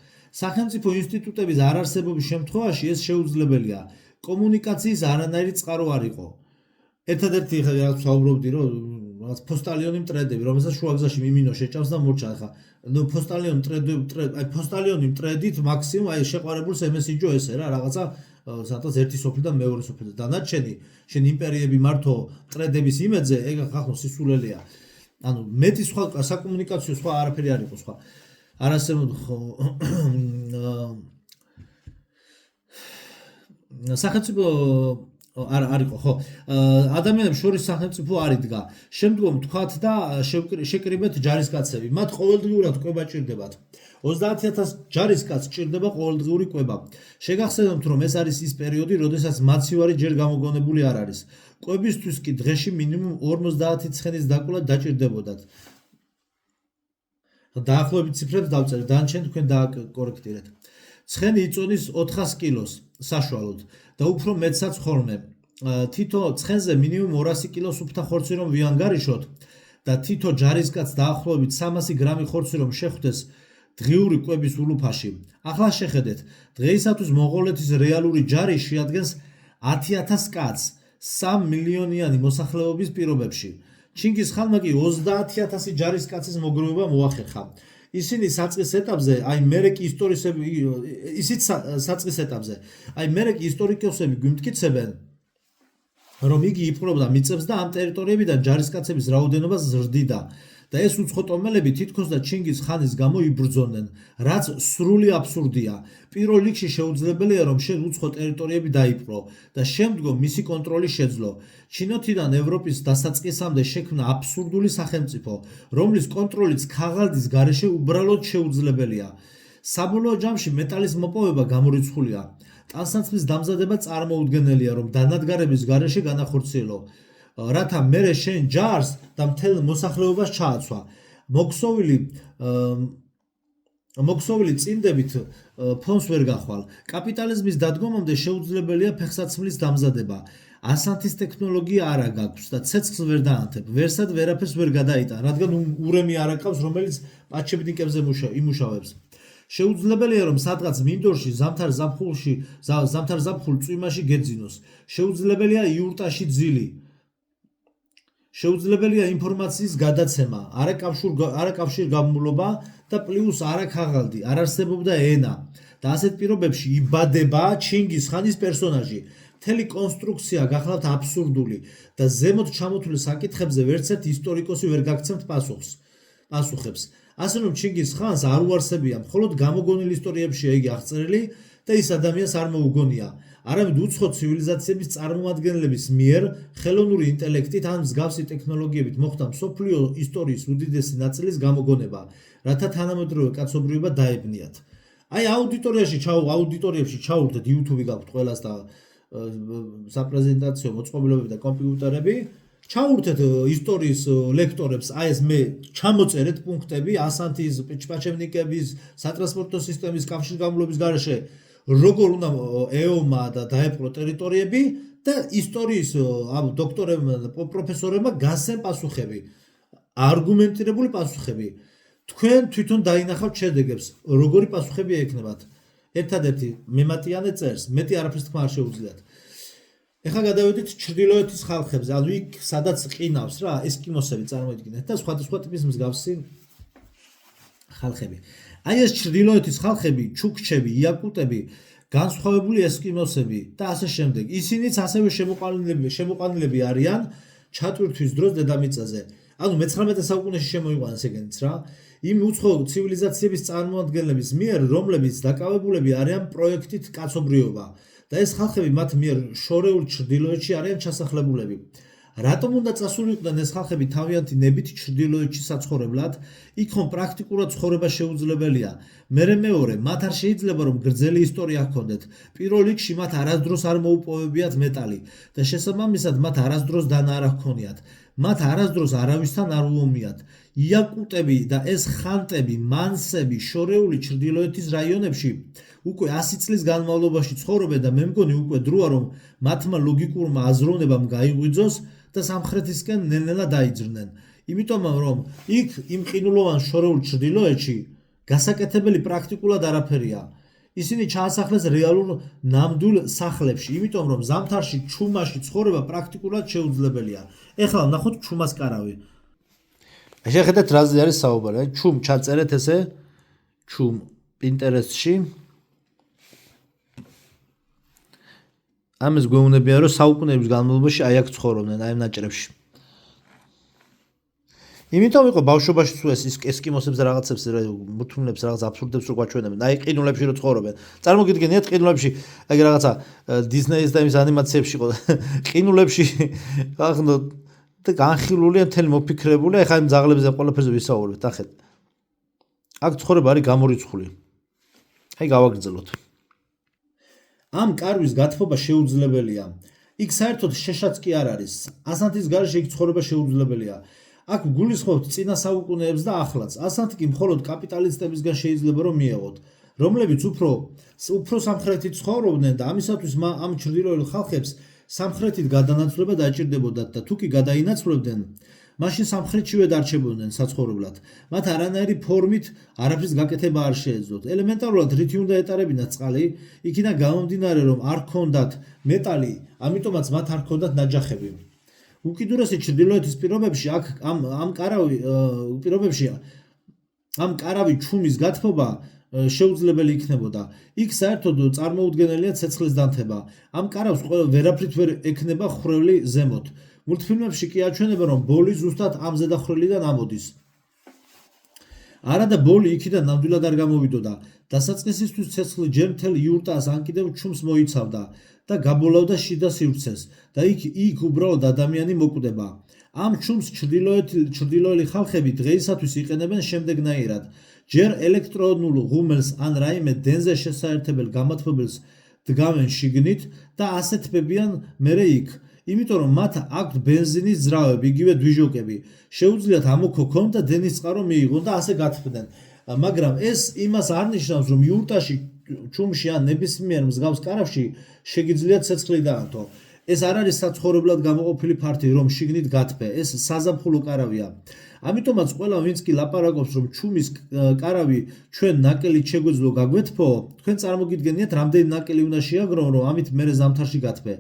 სახელმწიფო ინსტიტუტების არარსებობის შემთხვევაში ეს შეუძლებელია. კომუნიკაციის არანაირი წყარო არ იყო. ერთადერთი რაღაც ვსაუბრობდი, რომ რაღაც პოსტალიონი მტრედები, რომელსაც შუაგზაში მიმინო შეჭავს და მორჩა. ახლა პოსტალიონი მტრედით მაქსიმუმ აი შეყვარებულს MSG-ო ესე რა, რაღაცა სადღაც ერთი სოფლიდან მეორე სოფლიდან. დანარჩენი შენ იმპერიები მართო მტრედების იმედზე, ეგ ახლა სისულელეა. ანუ მეტი სხვა საკომუნიკაციო სხვა არაფერი არ იყო სხვა. არასებოდ სახელმწიფო არ იყო, ხო. ადამიანებს შორის სახელმწიფო არ იდგა. შემდგომ თქვათ და შეკრიბეთ ჯარისკაცები. მათ ყოველდღიურად კვება ჭირდებათ. 30,000 ჯარისკაცს ჭირდება ყოველდღიური კვება. შეგახსენებთ, რომ ეს არის ის პერიოდი, როდესაც მაცივარი ჯერ გამოგონებული არ არის. კვებისთვის კი დღეში მინიმუმ 50 ცხენის დაკლა დაჭირდებოდათ. დაახლოებით ციფრებს დავწერეთ, დანარჩენი თქვენ დააკორექტირეთ. ცხენი იწონის 400 კილოს საშუალოდ და უფრო მეტსაც ხოლმე. თითო ცხენზე მინიმუმ 200 კილოს უფთა ხორცი რომ ვიანგარიშოთ და თითო ჯარისკაც დაახლოებით 300 გრამი ხორცი რომ შეხვდეს დღიური კვების ულუფაში. ახლა შეხედეთ, დღეისათვის მონღოლეთის რეალური ჯარი შეადგენს 10,000 კაცს 3 მილიონიანი მოსახლეობის პირობებში. ჩინგისხანმა კი 30,000 ჯარისკაცის მოგროვება მოახერხა. ისინი საწყის ეტაპზე, აი მერე კი ისტორიკოსები გვიმტკიცებენ, რომ იგი იპყრობდა მიწებს და ამ ტერიტორიებიდან ჯარისკაცების რაოდენობა ზრდიდა და ეს უცხო ტომელები თითქოს და ჩინგისხანის გამო იბრძოდნენ, რაც სრული აბსურდია. პირველ რიგში შეუძლებელია, რომ შენ უცხო ტერიტორიები დაიპყრო და შემდგომ მისი კონტროლი შეძლო. ჩინეთიდან ევროპის დასაწყისამდე შექმნა აბსურდული სახელმწიფო, რომლის კონტროლიც ქაღალდის გარეშე უბრალოდ შეუძლებელია. საბოლოო ჯამში მეტალის მოპოვება გამორიცხულია. ტანსაცმლის დამზადება წარმოუდგენელია, რომ დანადგარების გარეშე განახორციელო. რათა მერე შენ ჯარს და მთელ მოსახლეობას ჩააცვა. მოქსოვილი წინდებით ფონს ვერ გახვალ. კაპიტალიზმის დადგომამდე შეუძლებელია ფეხსაცმლის დამზადება. ასანთის ტექნოლოგია არა გაქვს და ცეცხლს ვერ დაანთებ. ვერსად ვერაფერს ვერ გადაიტან, რადგან ურემი არ აქვს, რომელიც პაჩებნიკებზე იმუშავებს. შეუძლებელია, რომ სადღაც მინდორში ზამთარ ზაფხულ წვიმაში გეძინოს. შეუძლებელია იურტაში ძილი. შეუძლებელია ინფორმაციის გადაცემა, არაკავშირ გამმულობა და პლუს არაქაღალდი, არ არსებობდა ენა. და ასეთ პირობებში იბადება ჩინგისხანის პერსონაჟი. მთელი კონსტრუქცია გახლავთ აბსურდული და ზემოთ ჩამოთვლილ საკითხებზე ვერცერთი ისტორიკოსი ვერ გაგცემთ პასუხებს. ასე რომ ჩინგისხანს არ უარსებია, მხოლოდ გამოგონილ ისტორიებშია იგი აღწერილი და ის ადამიანს არ მოუგონია. არამედ უცხო ცივილიზაციების წარმომადგენლების მიერ ხელოვნური ინტელექტით ან მსგავსი ტექნოლოგიებით მოხდა მსოფლიო ისტორიის უდიდესი ნაწილის გამოგონება, რათა თანამედროვე კაცობრიობა დაებნიათ. აი აუდიტორიებში ჩაურდეთ, YouTube-ი გაქვთ ყველას და საპრეზენტაციო მოწყობილობები და კომპიუტერები. ჩაურთეთ ისტორიის ლექტორებს, აი ეს მე ჩამოწერეთ პუნქტები ასანთის, პაჩემნიკების, სატრანსპორტო სისტემის კავშირგაბმულობის გარეშე როგორ უნდა ეომა და დაეპყრო ტერიტორიები და ისტორიის ამ დოქტორებმა და პროფესორებმა გასცენ პასუხები, არგუმენტირებული პასუხები. თქვენ თვითონ დაინახავთ შედეგებს, როგორი პასუხები ექნებათ. ერთადერთი მემატიანე წერს, მეტი არაფერს თქვა არ შეუძლიათ. ეხლა გადავედით ჩრდილოეთის ხალხებზე, ანუ იქ სადაც ყინავს რა, ესკიმოსები წარმოიდგინეთ და სხვადასხვა ტიპის მსგავსი ხალხები. აი ეს ჩრდილოეთის ხალხები, ჩუქჩები, იაკუტები, განსხვავებული ესკიმოსები და ასე შემდეგ. ისინიც ასევე შემოყვანილები არიან ჩატვირთვის დროს დედამიწაზე. ანუ მე-19 საუკუნეში შემოიყვანეს ეგენიც რა. იმ უცხო ცივილიზაციების წარმოადგენლების მიერ, რომლებიც დაკავებულები არიან პროექტით კაცობრიობა და ეს ხალხები მათ მიერ შორეულ ჩრდილოეთში არიან ჩასახლებულები. რატომ უნდა წასულიყვნენ ეს ხალხები თავიანთი ნებით ჩრდილოეთში საცხოვრებლად? იქ ხომ პრაქტიკულად ცხოვრება შეუძლებელია. მეორე, მათ არ შეიძლება რომ გრძელი ისტორია ჰქონდეთ. პირველ რიგში მათ არასდროს არ მოუპოვებიათ მეტალი და შესაბამისად მათ არასდროს დანა არ ჰქონიათ. მათ არასდროს არავისთან არ უომიათ. იაკუტები და ეს ხანტები, მანსები შორეული ჩრდილოეთის რაიონებში უკვე 100 წლის განმავლობაში ცხოვრობენ და მე მგონი უკვე დროა რომ მათმა ლოგიკურმა აზროვნებამ გაიღვიძოს და სამხრეთისკენ ნელ-ნელა დაიძრნენ. იმიტომ რომ იქ იმ ყინულოვან შორეულ ჩრდილოეთში გასაკეთებელი პრაქტიკულად არაფერია. ისინი ჩაასახლეს რეალურ ნამდვილ სახლებში, იმიტომ რომ ზამთარში ჩუმაში ცხოვრება პრაქტიკულად შეუძლებელია. ეხლა ნახოთ ჩუმას კარავი. შეხედეთ რაზე არის საუბარი. ჩუმ ჩაწერეთ ესე ჩუმ პინტერესტში. ამას გვეუბნებიან რომ საუკუნეების განმავლობაში აი აქ ცხოვრობდნენ აი ამ ნაჭრებში. იმიტომ იყო ბავშვობაში თუ ეს ესკიმოსებს რაღაცებს მუთუნებს რაღაც აბსურდებს რო გვაჩვენებენ. აი ყინულებში რო ცხოვრობენ. წარმოგიდგენიათ ყინულებში აი რაღაცა დისნეის და იმის ანიმაციებში იყო ყინულებში ახლა და განხილულია მთელი მოფიქრებული. ეხლა იმ ძაღლებზე ყველაფერზე ვისაუბრებთ. ახეთ. აქ ცხოვრება არის გამორიცხული. აი გავაგრძელოთ. ამ კარვის გათბობა შეუძლებელია. იქ საერთოდ შეშაც კი არ არის. ასანთის გარეშე იქ ცხოვრება შეუძლებელია. აქ გულისხმობთ წინა საუკუნეებს და ახლაც. ასანთი კი მხოლოდ კაპიტალისტებისგან შეიძლება რომ მიეღოთ, რომლებიც უფრო სამხრეთით ცხოვრობდნენ და ამისათვის ამ ჩრდილოელ ხალხებს სამხრეთით გადანაცვლება დაჭირდებოდათ და თუ კი გადაინაცვლებდნენ, მაშინ სამხრეთშივე დარჩებოდნენ საცხოვრებლად. მათ არანაირი ფორმით არაფრის გაკეთება არ შეეძლოთ. ელემენტარულად რითი უნდა ეტარებინათ წყალი, იქიდან გამომდინარე რომ არ ჰქონდათ მეტალი, ამიტომაც მათ არ ჰქონდათ ნაჯახები. უკიდურესი ჩრდილოეთის პირობებში აქ ამ კარავი ჩუმის გათბობა შეუძლებელი იქნებოდა. იქ საერთოდ წარმოუდგენელია ცეცხლის დანთება. ამ კარავს ვერაფრით ვერ ექნება ხვრელი ზემოთ. მულტფილმებში კი აჩვენება რომ ბოლი ზუსტად ამ ზედახრელიდან ამოდის. არადა ბოლი იქიდან ნამდვილად არ გამოვიდოდა. დასაწყისისთვის ცეცხლი ჯერ მთელ იურტას ან კიდევ ჩუმს მოიცავდა და გაბოლავდა შიდა სივრცეს და იქ უბრალოდ ადამიანი მოკვდება. ამ ჩუმს ჩრდილოელი ხალხები დღეისათვის იყენებენ შემდეგნაირად. ჯერ ელექტრონულ ღუმელს ან რაიმე დენზე შესაერთებელ გამათბობელს დგამენ შიგნით და ასე თბებიან მერე იქ. იმიტომ რომ მათ აქვთ ბენზინის ძრავები, იგივე დვიჟოკები. შეუძლიათ ამოქო ქონ და დენის წყარო მიიღონ და ასე გათბდნენ. მაგრამ ეს იმას არ ნიშნავს რომ იურტაში, ჩუმში ან ნებისმიერ მსგავს კარავში შეგიძლიათ ცეცხლი დაანთო. ეს არ არის საცხოვრებლად გამოყოფილი ფართი რომ შიგნით გათბე. ეს საზაფხულო კარავია. ამიტომაც ყველა ვინც კი ლაპარაკობს რომ ჩუმის კარავი ჩვენ ნაკელით შეგვეძლო გაგვეთბო, თქვენ წარმოგიდგენიათ რამდენი ნაკელი უნდა შეაგროვო რომ ამით მერე ზამთარში გათბე.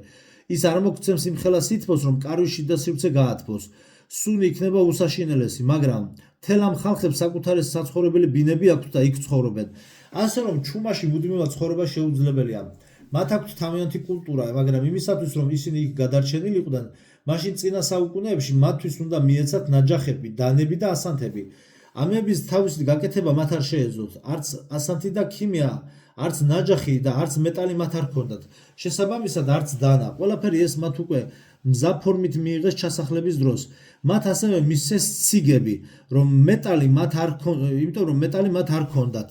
ის არ მოგცემს იმ ხელას სითბოს რომ კარვის შიდა სივრცე გაათბოს. სუნი იქნება უსაშინელესი, მაგრამ თელ ამ ხალხებს საკუთარი საცხოვრებელი ბინები აქვთ და იქ ცხოვრობენ. ასე რომ ჩუმაში მუდმივად ცხოვრება შეუძლებელია. მათ აქვთ თავიანთი კულტურა, მაგრამ იმისათვის რომ ისინი იქ გადარჩენილიყვნენ, მაშინ წინა საუკუნეებში მათთვის უნდა მიეცათ ნაჯახები, დანები და ასანთები. ამების თავისი გაკეთება მათ არ შეეძლოთ. არც ასანთი და ქიმია, არც ნაჯახი და არც მეტალი მათ არ ჰქონდათ. შესაბამისად არც დანა. ყველაფერი ეს მათ უკვე მზა ფორმით მიიღეს ჩასახლების დროს. მათ ასევე მისცეს ციგები, რომ მეტალი მათ არ ჰქონდათ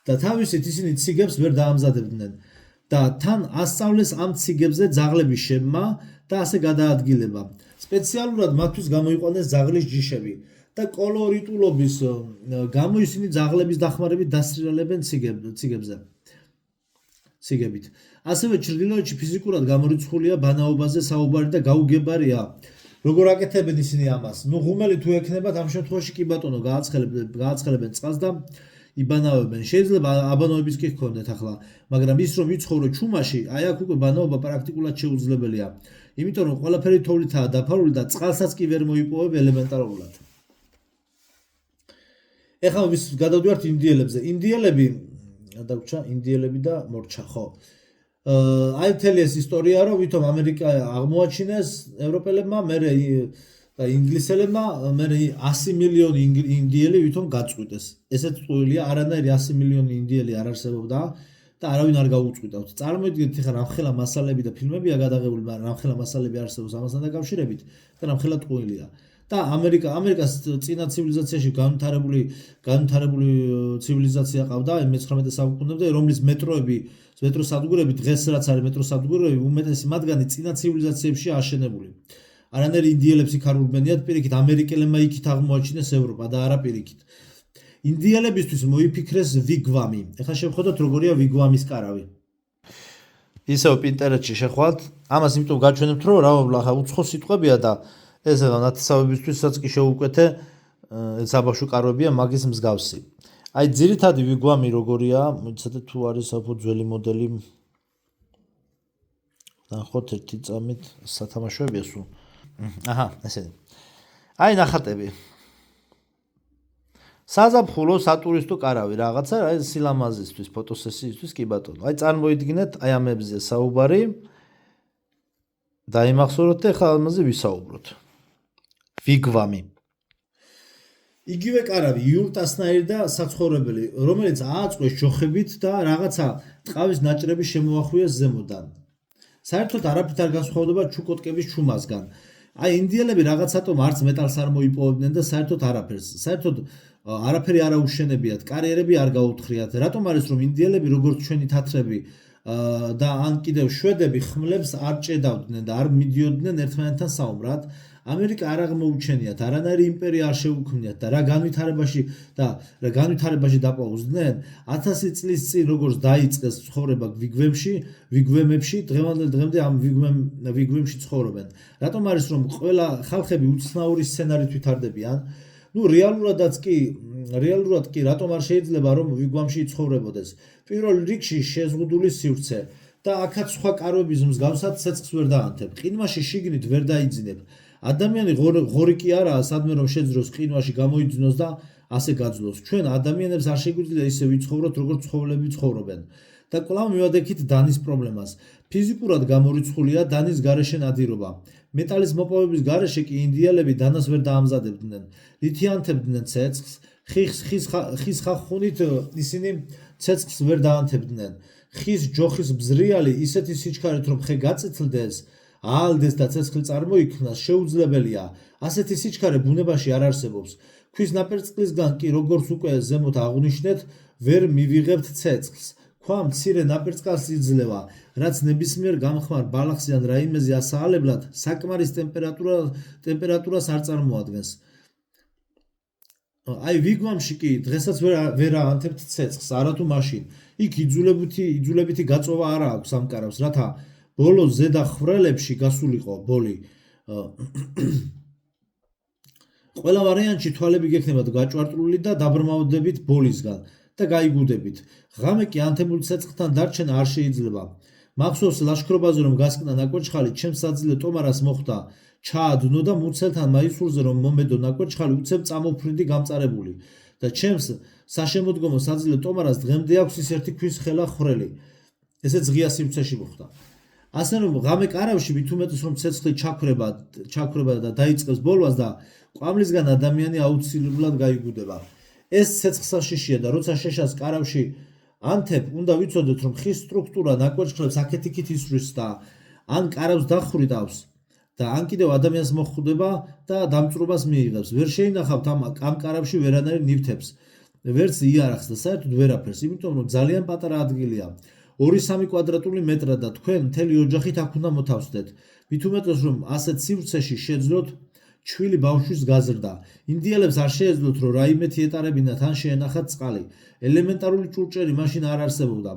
და თავისით ისინი ციგებს ვერ დაამზადებდნენ და თან ასწავლეს ამ ციგებზე ძაღლების შემა და ასე გადაადგილება. სპეციალურად მათთვის გამოიყვანეს ძაღლის ჯიშები და კოლორიტულობის გამო ისინი ძაღლების დახმარებით დასრიალებენ ციგებით. ასევე ჩრდილოეთში ფიზიკურად გამორიცხულია ბანაობაზე საუბარი და გაუგებარია როგორ აკეთებენ ისინი ამას. ღუმელი თუ ექნებათ ამ შემთხვევაში კი ბატონო გააცხელებენ წყალს და იბანავებენ. შეიძლება აბანოების კი ჰქონდეთ ახლა, მაგრამ ის რომ იცხოვრო ჩუმაში, აი აქ უკვე ბანაობა პრაქტიკულად შეუძლებელია. იმიტომ რომ ყველაფერი თოვლითაა დაფარული და წყალსაც კი ვერ მოიპოვებ ელემენტარულად. ეხლა გადავდივართ ინდიელებზე. ინდიელები და მორჩა, ხო. აი მთელი ეს ისტორია რომ ვითომ ამერიკა აღმოაჩინეს ევროპელებმა მე და ინგლისელებმა მე 100 მილიონი ინდიელი ვითომ გაწყვიტეს ესეც წვილია არანაირი 100 მილიონი ინდიელი არ არსებობდა და არავინ არ გაუწყვიტავთ წარმოიდგინეთ ეხლა რამხელა მასალები და ფილმებია გადაღებული მაგრამ რამხელა მასალები არსებობს ამასთან დაკავშირებით და რამხელა წვილია და ამერიკას წინა ცივილიზაციაში განვითარებული ცივილიზაცია ყავდა 19 საუკუნემდე რომლის მეტროსადგურები დღეს რაც არის მეტროსადგურები უმეტესი მათგანი წინა ცივილიზაციებში აშენებული არანაირი ინდიელებს იქ არ ურბენიათ პირიქით ამერიკელებმა იქით აღმოაჩინეს ევროპა და არა პირიქით ინდიელებისთვის მოიფიქრეს ვიგვამი ეხლა შევხედოთ როგორია ვიგვამის კარავი ისევ პინტერეტში შეხვალთ ამას იმიტომ გაჩვენებთ რომ რა უცხო სიტყვებია და ეს ნათესავებისთვისაც კი შეუკვეთე საბავშვო კარვებია მაგის მსგავსი აი ძირითადი ვიგვამი როგორია მიცადეთ თუ არის საფო ძველი მოდელი ნახოთ ერთი წამით სათამაშოებია სულ აჰა ესენი აი ნახატები საზაფხულო სატურისტო კარავი რაღაცა აი სილამაზისთვის ფოტოსესიისთვის კი ბატონო აი წარმოიდგინეთ აი ამებზე საუბარი დაიმახსოვროთ და ახლა ამაზე ვისაუბროთ ვიგვამი იგივე კარავი იურტასნაირი და საცხოვრებელი რომელიც ააწყვეს ჯოხებით და რაღაცა ტყავის ნაჭრები შემოახვიეს ზემოდან საერთოდ არაფრით არ განსხვავდება ჩუკოტკების ჩუმასგან აი ინდიელები რაღაცატომ არც მეტალს არ მოიპოვებდნენ და საერთოდ არაფერი არ აუშენებიათ კარიერები არ გაუთხრიათ რატომ არის რომ ინდიელები როგორც ჩვენი თათრები და ან კიდევ შვედები ხმლებს არ ჭედავდნენ და არ მიდიოდნენ ერთმანეთთან საუბრად ამერიკა არ აღმოუჩენიათ არანაირი იმპერია არ შეუქმნიათ და რა განვითარებაში დაპაუზდნენ 1000 წლის წინ როგორც დაიწყეს ცხოვრება ვიგვემებში დღევანდელ დღემდე ამ ვიგვემში ცხოვრობენ რატომ არის რომ ყველა ხალხები უცნაური სცენარით ვითარდებიან ну რეალურად კი რატომ არ შეიძლება რომ ვიგვამში ცხოვრებოდეს პირველ რიგში შეზღუდული სივრცე და აქაც სხვა კარვების მსგავსად ცეცხლს ვერ დაანთებ ყინვაში შიგნით ვერ დაიძინებ ადამიანი ღორი კი არაა სადმე რომ შეძროს ყინვაში გამოიძინოს და ასე გაძლოს ჩვენ ადამიანებს არ შეგვიძლია ისე ვიცხოვროთ როგორც ცხოველები ცხოვრობენ და კვლავ მივადექით დანის პრობლემას ფიზიკურად გამორიცხულია დანის გარეშე ნადირობა მეტალის მოპოვების გარეშე კი ინდიელები დანას ვერ დაამზადებდნენ ლითიანთებდნენ ცეცხლს ხის ხახუნით ისინი ცეცხლს ვერ დაანთებდნენ ხის ჯოხის ბზრიალი ისეთი სიჩქარით რომ ხე გაწითლდეს აალდეს და ცეცხლი წარმოიქმნას შეუძლებელია ასეთი სიჩქარე ბუნებაში არ არსებობს ქვის ნაპერწკლისგან კი როგორც უკვე ზემოთ აღვნიშნეთ ვერ მივიღებთ ცეცხლს ქვა მცირე ნაპერწკალს იძლევა რაც ნებისმიერ გამხმარ ბალახზე ან რაიმეზე ასაალებლად საკმარის ტემპერატურას არ წარმოადგენს აი ვიგვამში კი დღესაც ვერ აანთებთ ცეცხლს არათუ მაშინ იქ იძულებითი გაწოვა არა აქვს ამ კარავს რათა ბოლოს ზედა ხრელებში გასულიყო ბოლი ყველა ვარიანტში თვალები გექნებათ გაჭვარტული და დაბრმავდებით ბოლისგან და გაიგუდებით ღამე კი ანთებული ცეცხლთან დარჩენა არ შეიძლება მახსოვს ლაშქრობაზე რომ გასკნა ნაკვერჩხალი ჩემს საძილე ტომარას მოხვდა ჩაადნო და მუცელთან მაისურზე რომ მომედო ნაკვერჩხალი უცებ წამოფრინდი გამწარებული და ჩემს საშემოდგომო საძილე ტომარას დღემდე აქვს ის ერთი ქვის ხელა ხრელი ესეც ღია სივრცეში მოხდა ასე რომ ღამე კარავში მით უმეტეს რომ ცეცხლი ჩაქრება და დაიწყებს ბოლვას და ყვამლისგან ადამიანი აუცილებლად გაიგუდება ეს ცეცხლსაშიშია და როცა შეშას კარავში ანთებ უნდა ვიცოდეთ რომ ხის სტრუქტურა ნაკვერჩხლებს აქეთ-იქით ისვრის და ან კარავს დახვრიტავს და ან კიდევ ადამიანს მოხვდება და დამწვრობას მიიღებს ვერ შეინახავთ ამ კარავში ვერანაირ ნივთებს ვერც იარაღს და საერთოდ ვერაფერს იმიტომ რომ ძალიან პატარა ადგილია 2-3 კვადრატული მეტრა და თქვენ მთელი ოჯახით აქ უნდა მოთავსდეთ მით უმეტეს რომ ასეთ სივრცეში შეძლოთ ჩვილი ბავშვის გაზრდა ინდიელებს არ შეეძლოთ რომ რაიმეთი ეტარებინათ ან შეენახათ წყალი ელემენტარული ჭურჭელი მაშინ არ არსებობდა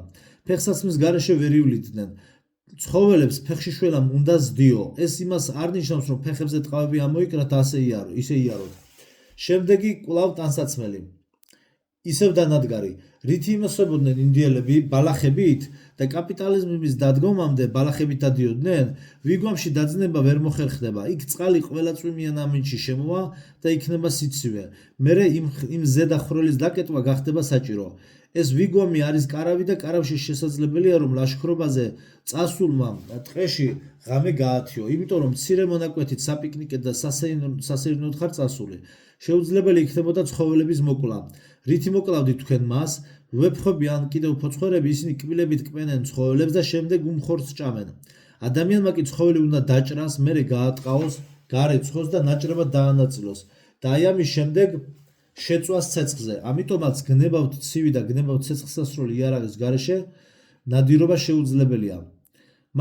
ფეხსაცმლის გარეშე ვერ ივლიდნენ ცხოველებს ფეხში შველამ უნდა ზდიო ეს იმას არ ნიშნავს რომ ფეხებზე ტყავები ამოიკრათ ისე იაროთ შემდეგი კვლავ ტანსაცმელი ისევ დანადგარი რითი იმასებოდნენ ინდიელები ბალახებით და კაპიტალიზმის დადგომამდე ბალახებით დადიოდნენ ვიგვამში დაძინება ვერ მოხერხდება იქ წყალი ყველა წვიმიან ამინჩი შემოვა და იქნება სიცივე მერე იმ ზედა ხროლის დაკეტვა გახდება საჭირო ეს ვიგვამი არის კარავი და კარავში შესაძლებელია რომ ლაშქრობაზე წასულმა ტყეში ღამე გაათიო, იმიტომ რომ მცირე მონაკვეთით საპიკნიკედ და სასეირნოდ ხარ წასული. შეუძლებელი იქნებოდა ცხოველების მოკლა. რითი მოკლავდით თქვენ მას? ვეფხვები ან კიდევ ფოცხვერები, ისინი კბილებით კპენენ ცხოველებს და შემდეგ უმხორს ჭამენ. ადამიანმა კი ცხოველი უნდა დაჭრას, მერე გაატყაოს, გარეცხოს და ნაჭრებად დაანაწილოს და აი ამის შემდეგ შეწვას ცეცხლზე. ამიტომაც გნებავთ ცივი და გნებავთ ცეცხლსასროლი იარაღის გარეშე ნადირობა შეუძლებელია.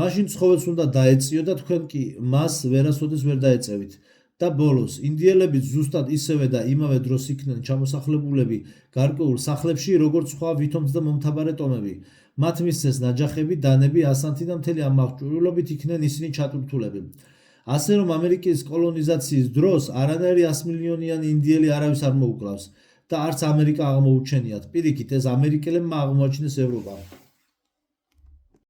მაშინ ცხოველს უნდა დაეწიო და თქვენ კი მას ვერასოდეს ვერ დაეწევით. და ბოლოს, ინდიელებიც ზუსტად ისევე და იმავე დროს იქნენ ჩამოსახლებულები გარკვეულ სახლებში, როგორც სხვა ვითომც და მომთაბარე ტომები. მათ მისცეს ნაჯახები, დანები, ასანთი და მთელი ამ აღჭურვილობით იქნენ ისინი ჩატურთულები. ასე რომ ამერიკის კოლონიზაციის დროს არანაირი 100 მილიონიანი ინდიელი არავის არ მოუკლავს და არც ამერიკა აღმოუჩენიათ. პირიქით, ეს ამერიკელებმა აღმოაჩინეს ევროპამ.